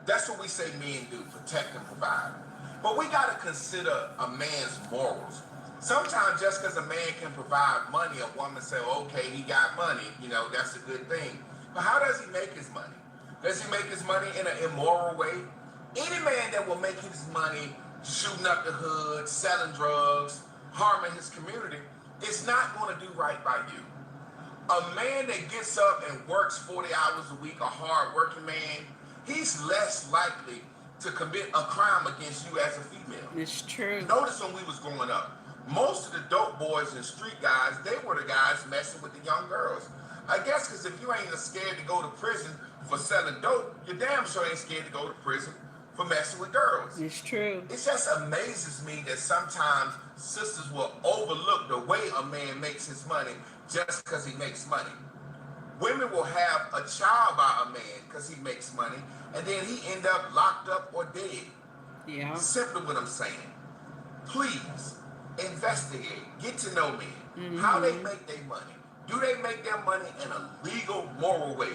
That's what we say men do, protect and provide. But we got to consider a man's morals. Sometimes just because a man can provide money, a woman say, okay, he got money, that's a good thing. But how does he make his money? Does he make his money in an immoral way? Any man that will make his money shooting up the hood, selling drugs, harming his community, is not going to do right by you. A man that gets up and works 40 hours a week, a hard-working man, he's less likely to commit a crime against you as a female. It's true. Notice when we was growing up, most of the dope boys and street guys, they were the guys messing with the young girls. I guess because if you ain't scared to go to prison for selling dope, you damn sure ain't scared to go to prison for messing with girls. It's true. It just amazes me that sometimes sisters will overlook the way a man makes his money just because he makes money. Women will have a child by a man because he makes money, and then he end up locked up or dead. Yeah. Simply what I'm saying. Please investigate, get to know men. How they make their money. Do they make their money in a legal, moral way?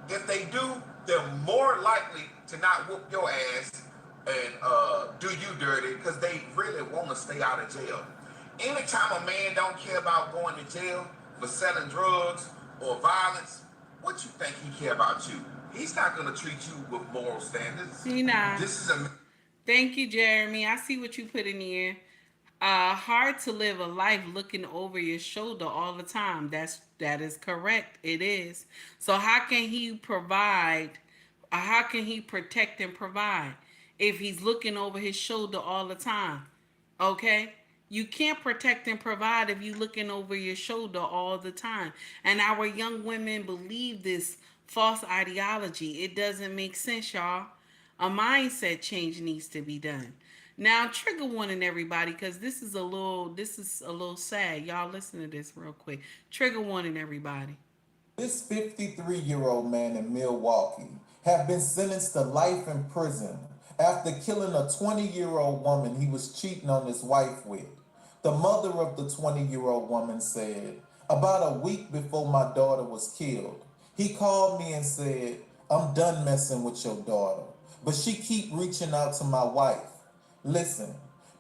If they do, they're more likely to not whoop your ass and do you dirty because they really want to stay out of jail. Anytime a man don't care about going to jail for selling drugs or violence, what you think he care about you? He's not going to treat you with moral standards. He not. This is a... Thank you, Jeremy. I see what you put in here. Hard to live a life looking over your shoulder all the time. That is correct. It is. So how can he provide? How can he protect and provide if he's looking over his shoulder all the time? Okay. You can't protect and provide if you're looking over your shoulder all the time. And our young women believe this false ideology. It doesn't make sense, y'all. A mindset change needs to be done. Now, trigger warning everybody, because this is a little sad. Y'all listen to this real quick. Trigger warning everybody. This 53-year-old man in Milwaukee have been sentenced to life in prison after killing a 20-year-old woman he was cheating on his wife with. The mother of the 20-year-old woman said, "About a week before my daughter was killed, he called me and said, 'I'm done messing with your daughter, but she keep reaching out to my wife.' Listen,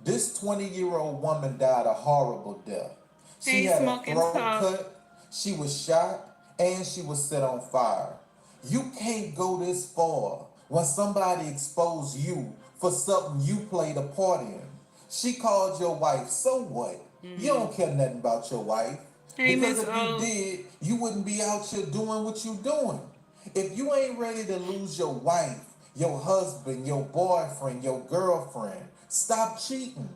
this 20-year-old woman died a horrible death. She had a throat cut, she was shot, and she was set on fire. You can't go this far when somebody exposed you for something you played a part in. She called your wife, so what? You don't care nothing about your wife. Because if you did, you wouldn't be out here doing what you doing. If you ain't ready to lose your wife, your husband, your boyfriend, your girlfriend, stop cheating.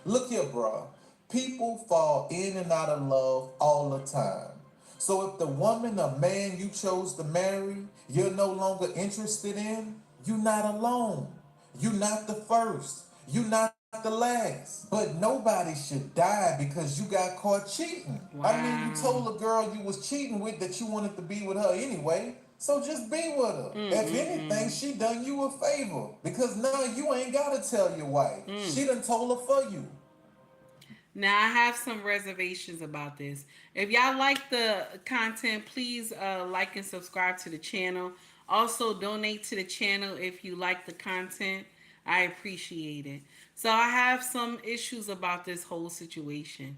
Look here, bro. People fall in and out of love all the time. So if the woman or man you chose to marry, you're no longer interested in, you're not alone. You're not the first. You're not the last. But nobody should die because you got caught cheating. Wow. I mean, you told a girl you was cheating with that you wanted to be with her anyway. So just be with her. If anything, she done you a favor. Because now you ain't got to tell your wife. She done told her for you. Now, I have some reservations about this. If y'all like the content, please like and subscribe to the channel. Also, donate to the channel if you like the content. I appreciate it. So I have some issues about this whole situation.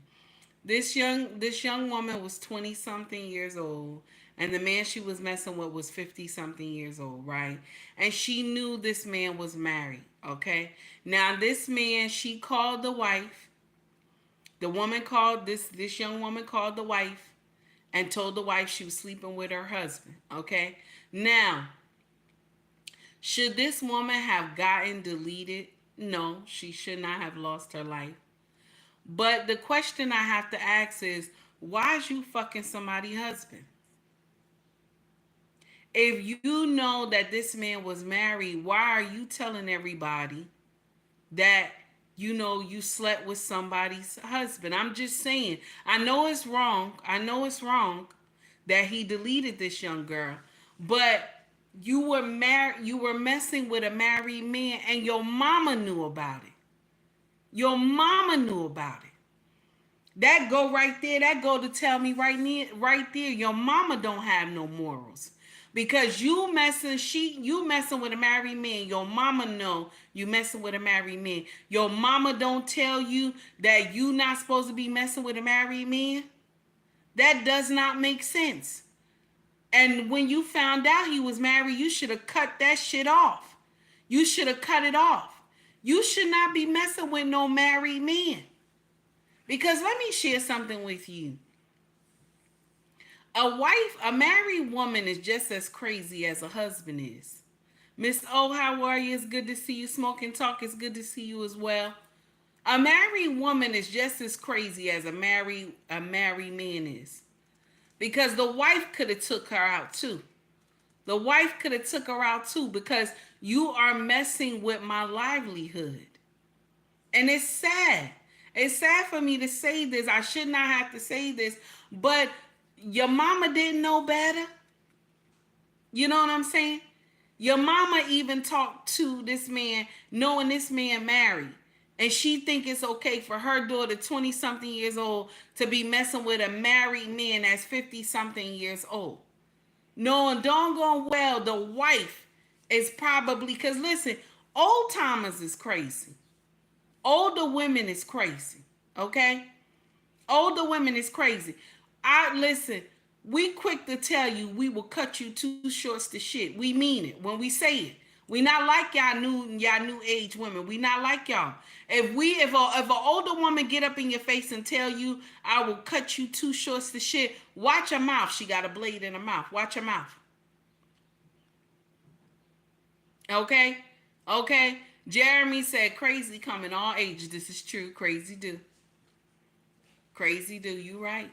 This young woman was 20-something years old, and the man she was messing with was 50-something years old, right? And she knew this man was married, okay? Now, this man, she called the wife. The woman called, this young woman called the wife and told the wife she was sleeping with her husband, okay? Now, should this woman have gotten deleted? No, she should not have lost her life. But the question I have to ask is, why is you fucking somebody's husband? If you know that this man was married, why are you telling everybody that you slept with somebody's husband? I'm just saying. I know it's wrong. That he deleted this young girl. But you were messing with a married man, and your mama knew about it. Your mama knew about it. That go right there. That go to tell me right there, your mama don't have no morals. Because you messing with a married man. Your mama know you messing with a married man. Your mama don't tell you that you not supposed to be messing with a married man. That does not make sense. And when you found out he was married, you should have cut that shit off. You should have cut it off. You should not be messing with no married man. Because let me share something with you. A married woman is just as crazy as a husband is. Miss O, how are you? It's good to see you. Smoke and Talk, it's good to see you as well. A married woman is just as crazy as a married man is. Because the wife could have took her out too. The wife could have took her out too, because you are messing with my livelihood. And it's sad. It's sad for me to say this. I should not have to say this, but your mama didn't know better. You know what I'm saying? Your mama even talked to this man, knowing this man married. And she think it's okay for her daughter, 20-something years old, to be messing with a married man that's 50-something years old. Knowing doggone well the wife is probably, because listen, old timers is crazy. Older women is crazy. Okay? Older women is crazy. Listen, we quick to tell you we will cut you two shorts to shit. We mean it when we say it. We not like y'all new age women. We not like y'all. If a older woman get up in your face and tell you I will cut you two shorts to shit, watch her mouth. She got a blade in her mouth. Watch her mouth. Okay? Okay? Jeremy said crazy come in all ages. This is true. Crazy do. Crazy do. You right.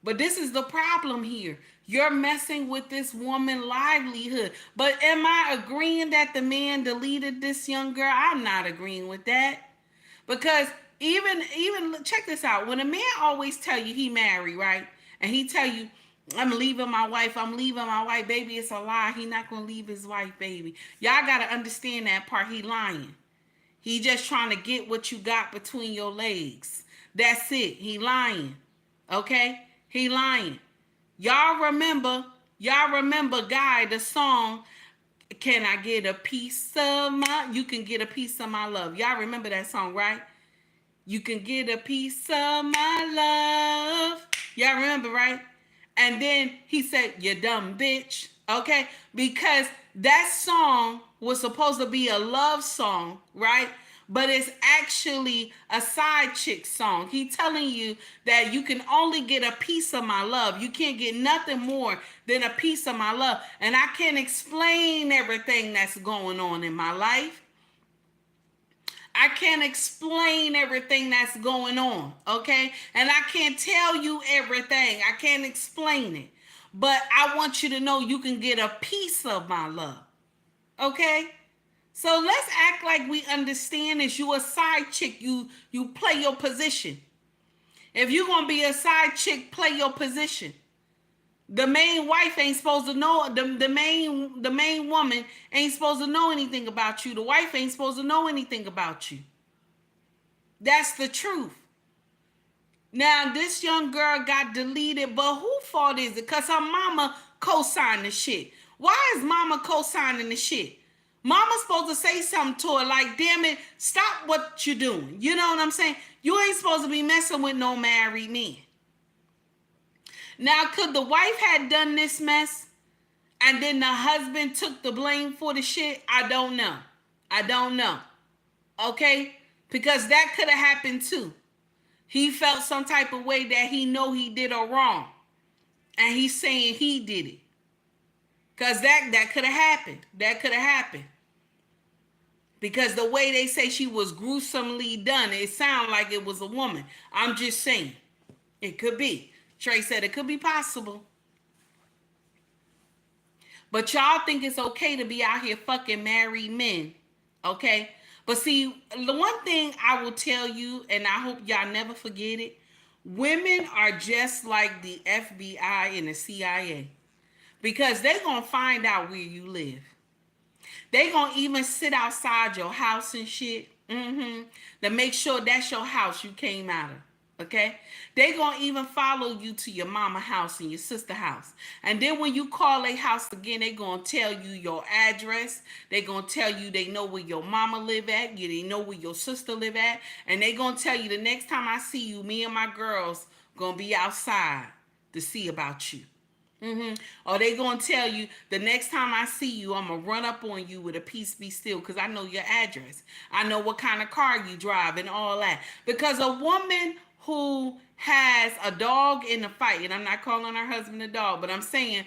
But this is the problem here. You're messing with this woman's livelihood. But am I agreeing that the man deleted this young girl? I'm not agreeing with that. Because even check this out. When a man always tell you he married, right? And he tell you, I'm leaving my wife, baby, it's a lie. He not gonna leave his wife, baby. Y'all gotta understand that part. He lying. He just trying to get what you got between your legs. That's it. He lying. Okay? He lying. Y'all remember Guy, the song, Can I Get a Piece of My, You Can Get a Piece of My Love. Y'all remember that song, right? You can get a piece of my love. Y'all remember, right? And then he said, you dumb bitch. Okay? Because that song was supposed to be a love song, right? But it's actually a side chick song. He telling you that you can only get a piece of my love. You can't get nothing more than a piece of my love. And I can't explain everything that's going on in my life. I can't explain everything that's going on, okay? And I can't tell you everything. I can't explain it. But I want you to know you can get a piece of my love, okay? So let's act like we understand this. You a side chick. You play your position. If you're going to be a side chick, play your position. The main wife ain't supposed to know, the main woman ain't supposed to know anything about you. The wife ain't supposed to know anything about you. That's the truth. Now, this young girl got deleted, but who fault is it? Because her mama co-signed the shit. Why is mama co-signing the shit? Mama's supposed to say something to her like, damn it, stop what you're doing. You know what I'm saying? You ain't supposed to be messing with no married men. Now, could the wife had done this mess and then the husband took the blame for the shit? I don't know. I don't know. Okay? Because that could have happened too. He felt some type of way that he know he did her wrong. And he's saying he did it. Because that could have happened. That could have happened. Because the way they say she was gruesomely done, it sounds like it was a woman. I'm just saying. It could be. Trey said it could be possible. But y'all think it's okay to be out here fucking married men. Okay? But see, the one thing I will tell you, and I hope y'all never forget it, women are just like the FBI and the CIA. Because they're going to find out where you live. They going to even sit outside your house and shit. To make sure that's your house you came out of. Okay? They going to even follow you to your mama house and your sister house. And then when you call their house again, they going to tell you your address. They going to tell you they know where your mama live at. They know where your sister live at. And they going to tell you the next time I see you, me and my girls going to be outside to see about you. Or they gonna tell you the next time I see you, I'm gonna run up on you with a peace be still because I know your address. I know what kind of car you drive and all that. Because a woman who has a dog in a fight, and I'm not calling her husband a dog, but I'm saying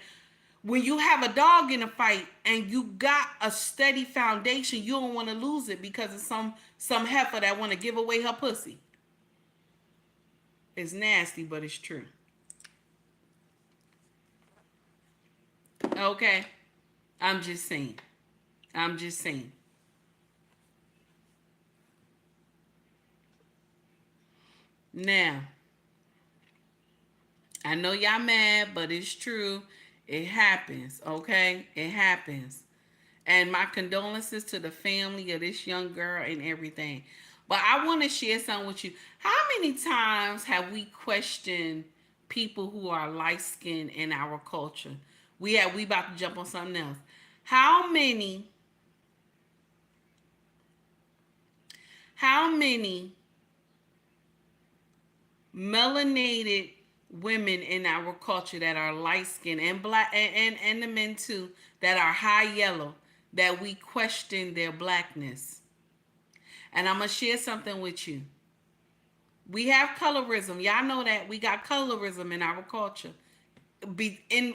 when you have a dog in a fight and you got a steady foundation, you don't want to lose it because of some heifer that want to give away her pussy. It's nasty, but it's true. Okay, I'm just saying. Now, I know y'all mad, but it's true. It happens, okay? It happens. And my condolences to the family of this young girl and everything. But I want to share something with you. How many times have we questioned people who are light skinned in our culture? We about to jump on something else. How many melanated women in our culture that are light skinned and black and the men too that are high yellow that we question their blackness? And I'm gonna share something with you. We have colorism. Y'all know that we got colorism in our culture. In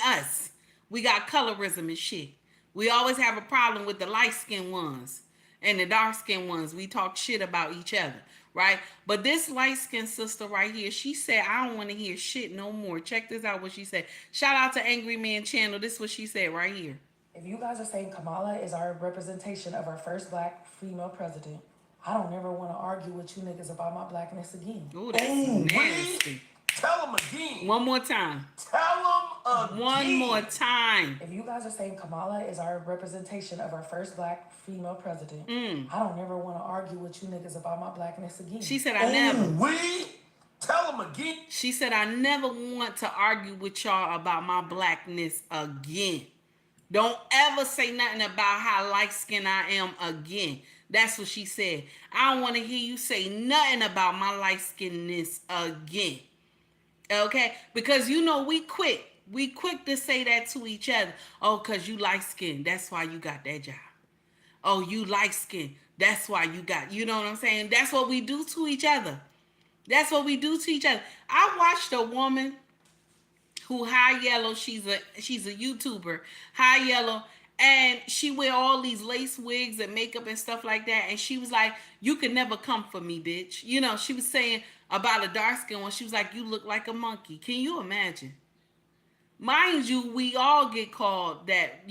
us, we got colorism and shit. We always have a problem with the light skinned ones and the dark skinned ones. We talk shit about each other, right? But this light skinned sister right here, she said, I don't want to hear shit no more. Check this out what she said. Shout out to Angry Man Channel. This is what she said right here. If you guys are saying Kamala is our representation of our first black female president, I don't ever want to argue with you niggas about my blackness again. Ooh, that's nasty. Tell them again. One more time. Tell them again. One more time. If you guys are saying Kamala is our representation of our first black female president, I don't ever want to argue with you niggas about my blackness again. She said, I never. Tell them again. She said, I never want to argue with y'all about my blackness again. Don't ever say nothing about how light-skinned I am again. That's what she said. I don't want to hear you say nothing about my light-skinnedness again. Okay? Because we quick. We quick to say that to each other. Oh, because you light-skinned. That's why you got that job. Oh, you light-skinned. That's why you got, you know what I'm saying? That's what we do to each other. That's what we do to each other. I watched a woman who high yellow, she's a YouTuber, high yellow, and she wear all these lace wigs and makeup and stuff like that, and she was like, you could never come for me, bitch. She was saying about a dark skin one, she was like, you look like a monkey. Can you imagine? Mind you, we all get called that,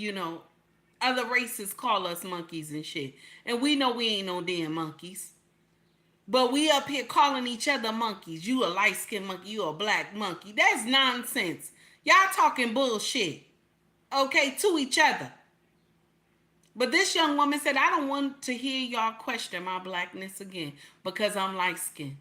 other races call us monkeys and shit, and we know we ain't no damn monkeys. But we up here calling each other monkeys. You a light-skinned monkey, you a black monkey. That's nonsense. Y'all talking bullshit. Okay, to each other. But this young woman said, I don't want to hear y'all question my blackness again because I'm light-skinned.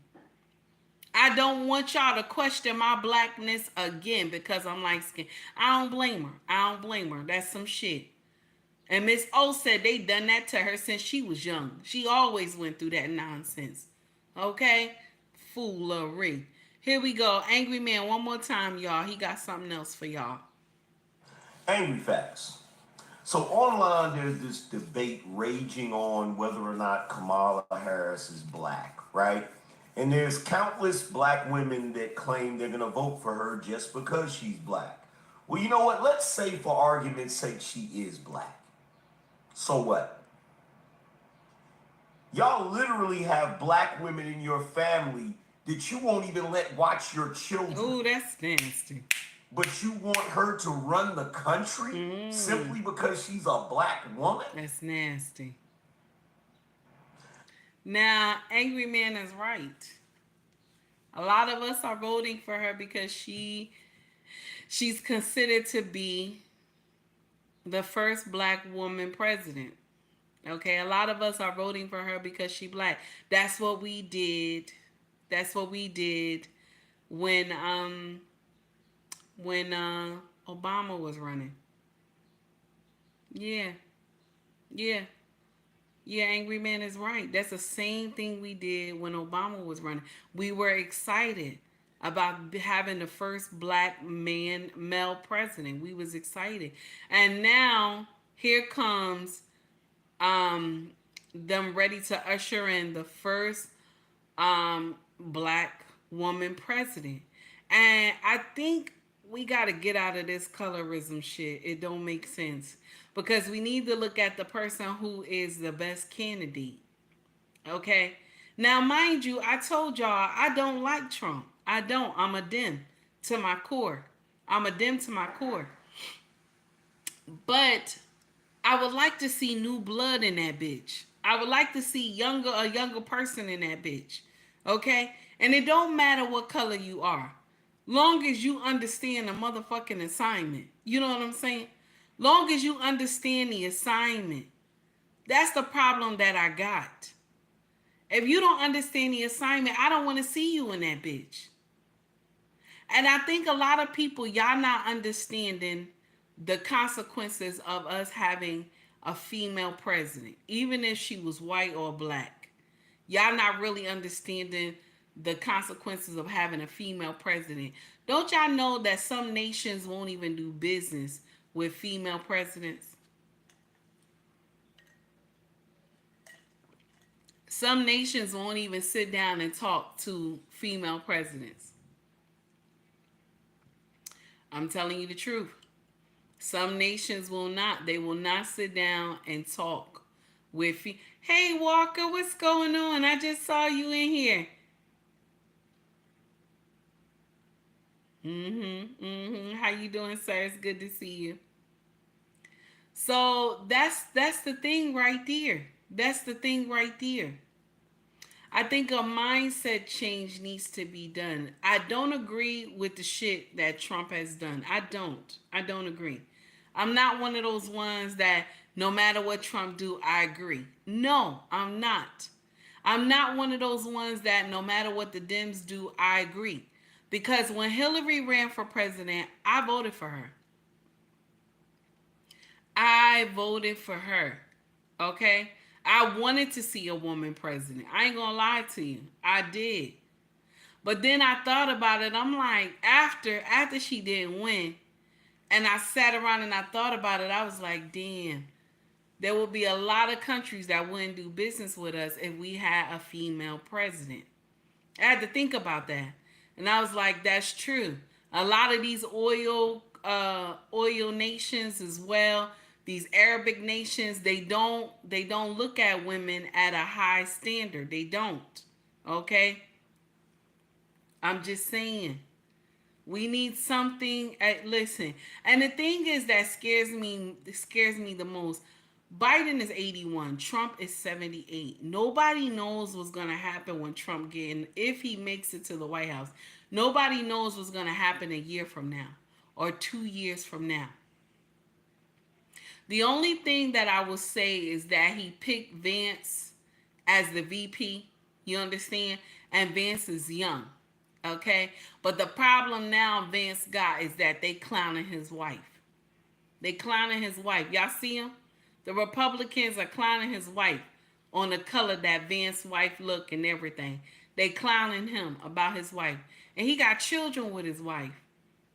I don't want y'all to question my blackness again because I'm light-skinned. I don't blame her. That's some shit. And Miss O said they done that to her since she was young. She always went through that nonsense. Okay? Foolery. Here we go. Angry Man, one more time, y'all. He got something else for y'all. Angry facts. So online, there's this debate raging on whether or not Kamala Harris is black, right? And there's countless black women that claim they're going to vote for her just because she's black. Well, you know what? Let's say for argument's sake she is black. So what? Y'all literally have black women in your family that you won't even let watch your children. Ooh, that's nasty. But you want her to run the country simply because she's a black woman? That's nasty. Now, Angry Man is right. A lot of us are voting for her because she's considered to be the first black woman president. Okay, a lot of us are voting for her because she's black. That's what we did. That's what we did when Obama was running. Yeah, Angry Man is right. That's the same thing we did when Obama was running. We were excited about having the first black male president. We was excited. And now here comes them ready to usher in the first black woman president. And I think we got to get out of this colorism shit. It don't make sense. Because we need to look at the person who is the best candidate. Okay? Now, mind you, I told y'all I don't like Trump. I don't. I'm a Dem to my core. But I would like to see new blood in that bitch. I would like to see a younger person in that bitch. Okay? And it don't matter what color you are. Long as you understand the motherfucking assignment. You know what I'm saying? Long as you understand the assignment. That's the problem that I got. If you don't understand the assignment, I don't want to see you in that bitch. And I think a lot of people, y'all not understanding the consequences of us having a female president, even if she was white or black. Y'all not really understanding the consequences of having a female president. Don't y'all know that some nations won't even do business with female presidents? Some nations won't even sit down and talk to female presidents. I'm telling you the truth. Some nations will not. They will not sit down and talk with. Hey Walker, what's going on? I just saw you in here. How you doing, sir? It's good to see you. So that's the thing right there. That's the thing right there. I think a mindset change needs to be done. I don't agree with the shit that Trump has done. I don't agree. I'm not one of those ones that no matter what Trump do, I agree. No, I'm not. I'm not one of those ones that no matter what the Dems do, I agree. Because when Hillary ran for president, I voted for her. I voted for her. Okay? I wanted to see a woman president. I ain't gonna lie to you. I did. But then I thought about it. I'm like, after she didn't win, and I sat around and I thought about it, I was like, damn, there will be a lot of countries that wouldn't do business with us if we had a female president. I had to think about that. And I was like, that's true. A lot of these oil nations as well, these Arabic nations, they don't look at women at a high standard. They don't. Okay? I'm just saying. We need something. Listen, and the thing is that scares me the most. Biden is 81. Trump is 78. Nobody knows what's going to happen when Trump if he makes it to the White House. Nobody knows what's going to happen a year from now or 2 years from now. The only thing that I will say is that he picked Vance as the VP. You understand? And Vance is young. Okay? But the problem now Vance got is that they clowning his wife. They clowning his wife. Y'all see him? The Republicans are clowning his wife on the color that Vance's wife look and everything. They clowning him about his wife. And he got children with his wife.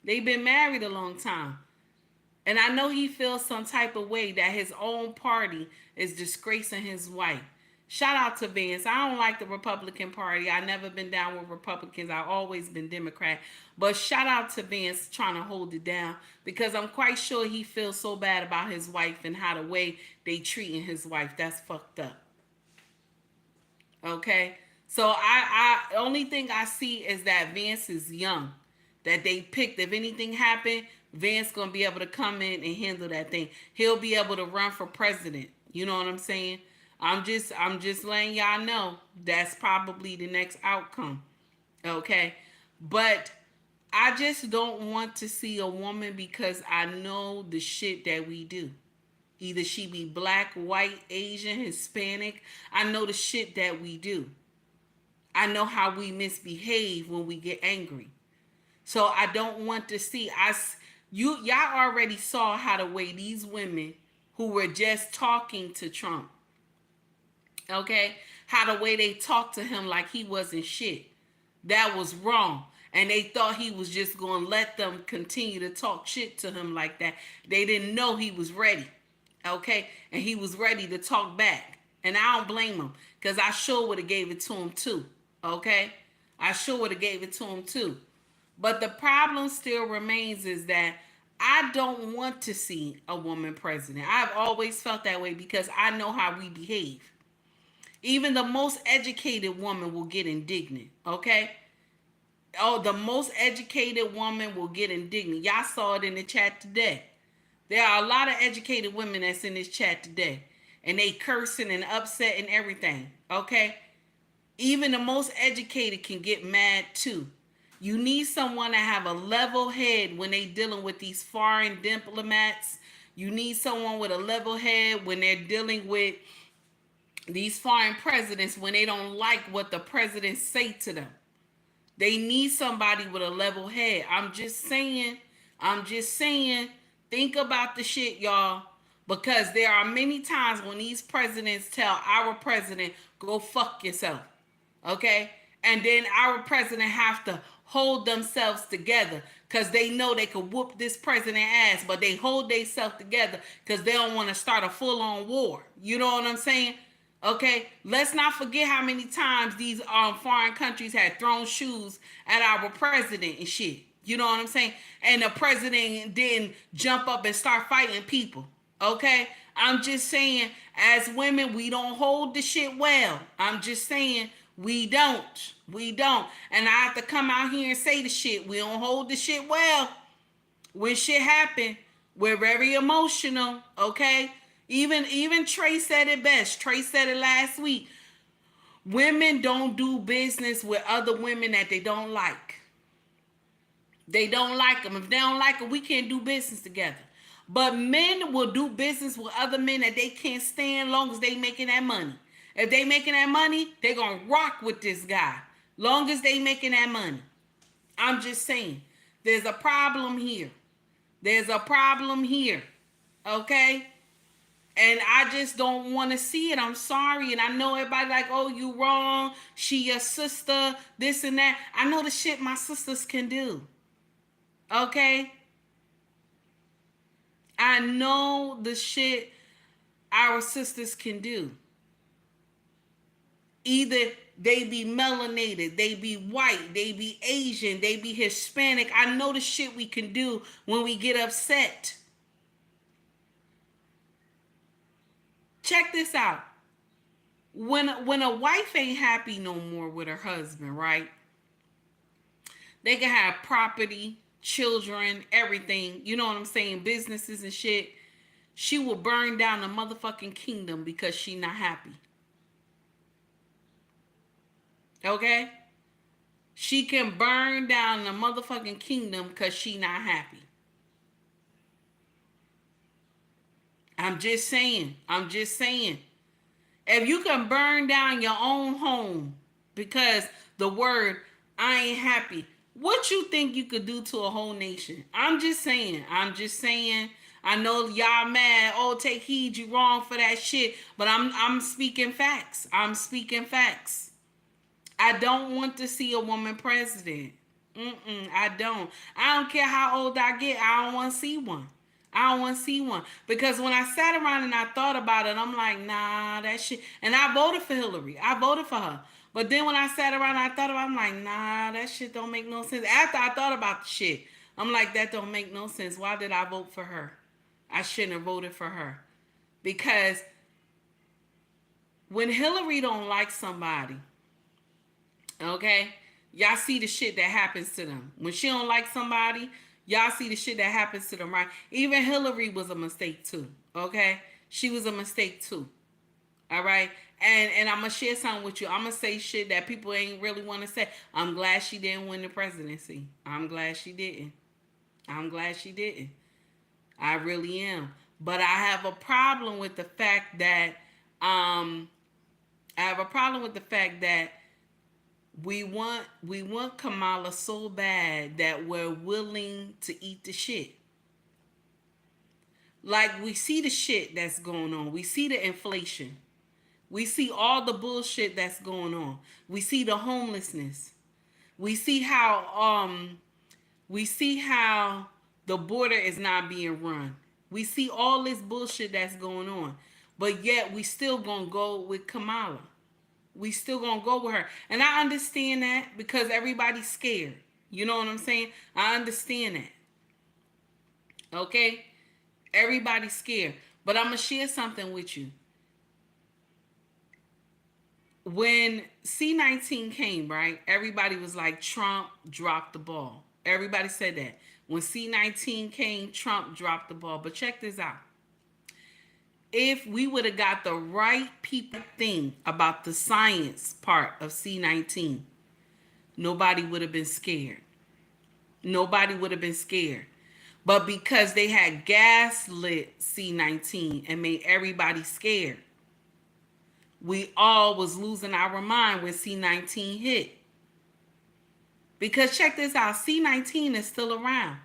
They've been married a long time. And I know he feels some type of way that his own party is disgracing his wife. Shout out to Vance. I don't like the Republican Party. I've never been down with Republicans. I've always been Democrat. But shout out to Vance trying to hold it down, because I'm quite sure he feels so bad about his wife and how the way they treating his wife. That's fucked up. Okay? So I only thing I see is that Vance is young. That they picked. If anything happened, Vance gonna be able to come in and handle that thing. He'll be able to run for president. You know what I'm saying? I'm just letting y'all know that's probably the next outcome. Okay? But I just don't want to see a woman, because I know the shit that we do. Either she be black, white, Asian, Hispanic. I know the shit that we do. I know how we misbehave when we get angry. So I don't want to see y'all already saw how the way these women who were just talking to Trump, okay, how the way they talked to him like he wasn't shit. That was wrong. And they thought he was just going to let them continue to talk shit to him like that. They didn't know he was ready, okay? And he was ready to talk back. And I don't blame him, because I sure would have gave it to him too, okay? I sure would have gave it to him too. But the problem still remains is that I don't want to see a woman president. I've always felt that way, because I know how we behave. Even the most educated woman will get indignant, okay? Oh, the most educated woman will get indignant. Y'all saw it in the chat today. There are a lot of educated women that's in this chat today. And they cursing and upset and everything, okay? Even the most educated can get mad too. You need someone to have a level head when they dealing with these foreign diplomats. You need someone with a level head when they're dealing with these foreign presidents when they don't like what the presidents say to them. They need somebody with a level head. I'm just saying. Think about the shit, y'all. Because there are many times when these presidents tell our president, go fuck yourself. Okay? And then our president have to hold themselves together because they know they could whoop this president ass, but they hold themselves together because they don't want to start a full-on war. You know what I'm saying? Okay, let's not forget how many times these foreign countries had thrown shoes at our president and shit. You know what I'm saying? And the president didn't jump up and start fighting people. Okay, I'm just saying, as women, we don't hold the shit well. I'm just saying, we don't. And I have to come out here and say the shit. We don't hold the shit well. When shit happen, we're very emotional. Okay. Even Trey said it best. Trey said it last week. Women don't do business with other women that they don't like. They don't like them. If they don't like them, we can't do business together. But men will do business with other men that they can't stand long as they making that money. If they making that money, they gonna rock with this guy. Long as they making that money. I'm just saying. There's a problem here. Okay? And I just don't want to see it. I'm sorry. And I know everybody like, oh, you wrong. She your sister, this and that. I know the shit my sisters can do. Okay? I know the shit our sisters can do. Either they be melanated, they be white, they be Asian, they be Hispanic. I know the shit we can do when we get upset. Check this out. When a wife ain't happy no more with her husband, right? They can have property, children, everything. You know what I'm saying? Businesses and shit. She will burn down the motherfucking kingdom because she not happy. Okay? She can burn down the motherfucking kingdom because she not happy. I'm just saying. If you can burn down your own home because the word, I ain't happy, what you think you could do to a whole nation? I'm just saying. I know y'all mad. Oh, take heed, you wrong for that shit. But I'm speaking facts. I don't want to see a woman president. I don't care how old I get. I don't want to see one. Because when I sat around and I thought about it, I'm like, nah, that shit. And I voted for Hillary. I voted for her. But then when I sat around and I thought about it, I'm like, nah, that shit don't make no sense. After I thought about the shit, I'm like, that don't make no sense. Why did I vote for her? I shouldn't have voted for her. Because when Hillary don't like somebody, okay, y'all see the shit that happens to them. When she don't like somebody, y'all see the shit that happens to them, right? Even Hillary was a mistake too, okay? She was a mistake too, all right? And I'm going to share something with you. I'm going to say shit that people ain't really want to say. I'm glad she didn't win the presidency. I'm glad she didn't. I really am. But I have a problem with the fact that, we want Kamala so bad that we're willing to eat the shit. Like, we see the shit that's going on. We see the inflation. We see all the bullshit that's going on. We see the homelessness. We see how the border is not being run. We see all this bullshit that's going on. But yet we still gonna go with Kamala. We still gonna go with her. And I understand that because everybody's scared. You know what I'm saying? I understand that. Okay? Everybody's scared. But I'm gonna share something with you. When C-19 came, right? Everybody was like, Trump dropped the ball. Everybody said that. When C-19 came, Trump dropped the ball. But check this out. If we would have got the right people thing about the science part of C-19, nobody would have been scared. nobody would have been scared. But because they had gaslit C-19 and made everybody scared, we all was losing our mind when C-19 hit. Because check this out, C-19 is still around.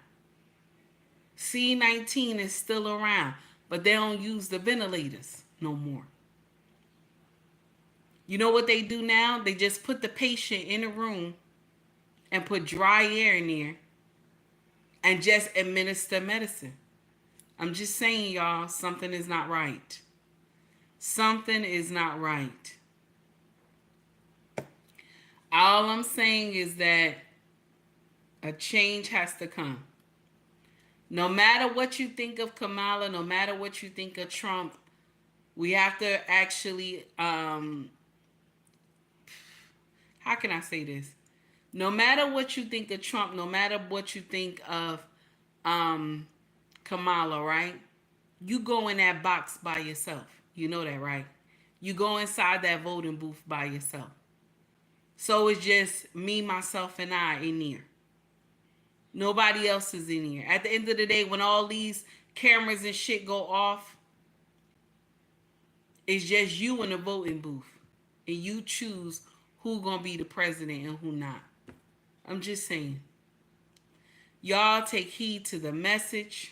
C-19 is still around, but they don't use the ventilators no more. You know what they do now? They just put the patient in a room and put dry air in there and just administer medicine. I'm just saying, y'all, something is not right. Something is not right. All I'm saying is that a change has to come. No matter what you think of Kamala, no matter what you think of Trump, we have to actually, how can I say this? No matter what you think of Trump, no matter what you think of Kamala, right? You go in that box by yourself. You know that, right? You go inside that voting booth by yourself. So it's just me, myself, and I in there. Nobody else is in here. At the end of the day, when all these cameras and shit go off, it's just you in the voting booth. And you choose who gonna be the president and who not. I'm just saying. Y'all take heed to the message.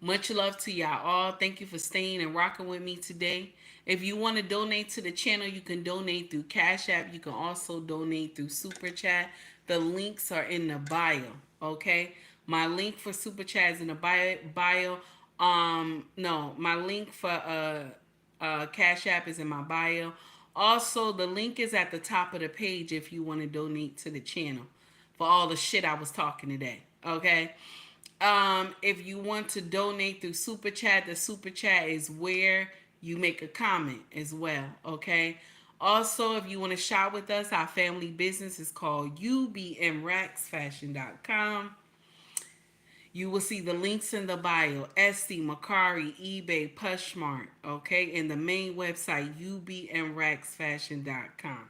Much love to y'all all. Thank you for staying and rocking with me today. If you want to donate to the channel, you can donate through Cash App. You can also donate through Super Chat. The links are in the bio, okay? My link for Super Chat is in the bio. No, my link for Cash App is in my bio. Also, the link is at the top of the page if you want to donate to the channel for all the shit I was talking today, okay? If you want to donate through Super Chat, the Super Chat is where you make a comment as well, okay? Also, if you want to shop with us, our family business is called ubmraxfashion.com. You will see the links in the bio, Etsy, Mercari, eBay, Pushmart, okay? And the main website, ubmraxfashion.com.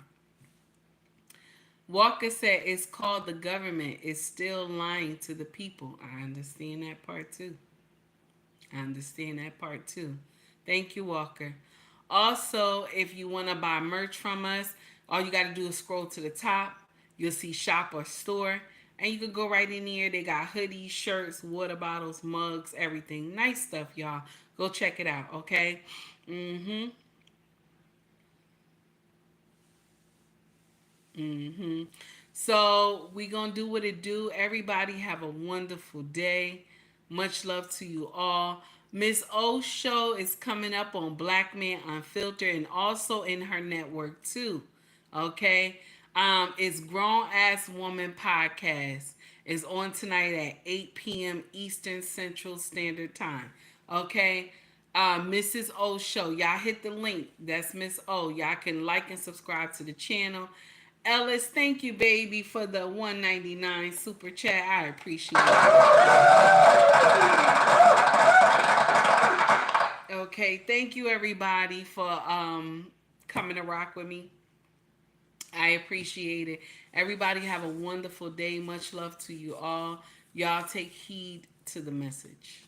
Walker said it's called the government is still lying to the people. I understand that part too. Thank you, Walker. Also, if you want to buy merch from us, all you got to do is scroll to the top. You'll see shop or store. And you can go right in here. They got hoodies, shirts, water bottles, mugs, everything. Nice stuff, y'all. Go check it out, okay? So we gonna do what it do. Everybody have a wonderful day. Much love to you all. Miss O show is coming up on Black Men Unfiltered and also in her network too. Okay. It's Grown Ass Woman Podcast. It's on tonight at 8 p.m. Eastern Central Standard Time. Okay. Mrs. O show. Y'all hit the link. That's Miss O. Y'all can like and subscribe to the channel. Ellis, thank you, baby, for the $1.99 super chat. I appreciate it. Okay, thank you, everybody, for coming to rock with me. I appreciate it. Everybody have a wonderful day. Much love to you all. Y'all take heed to the message.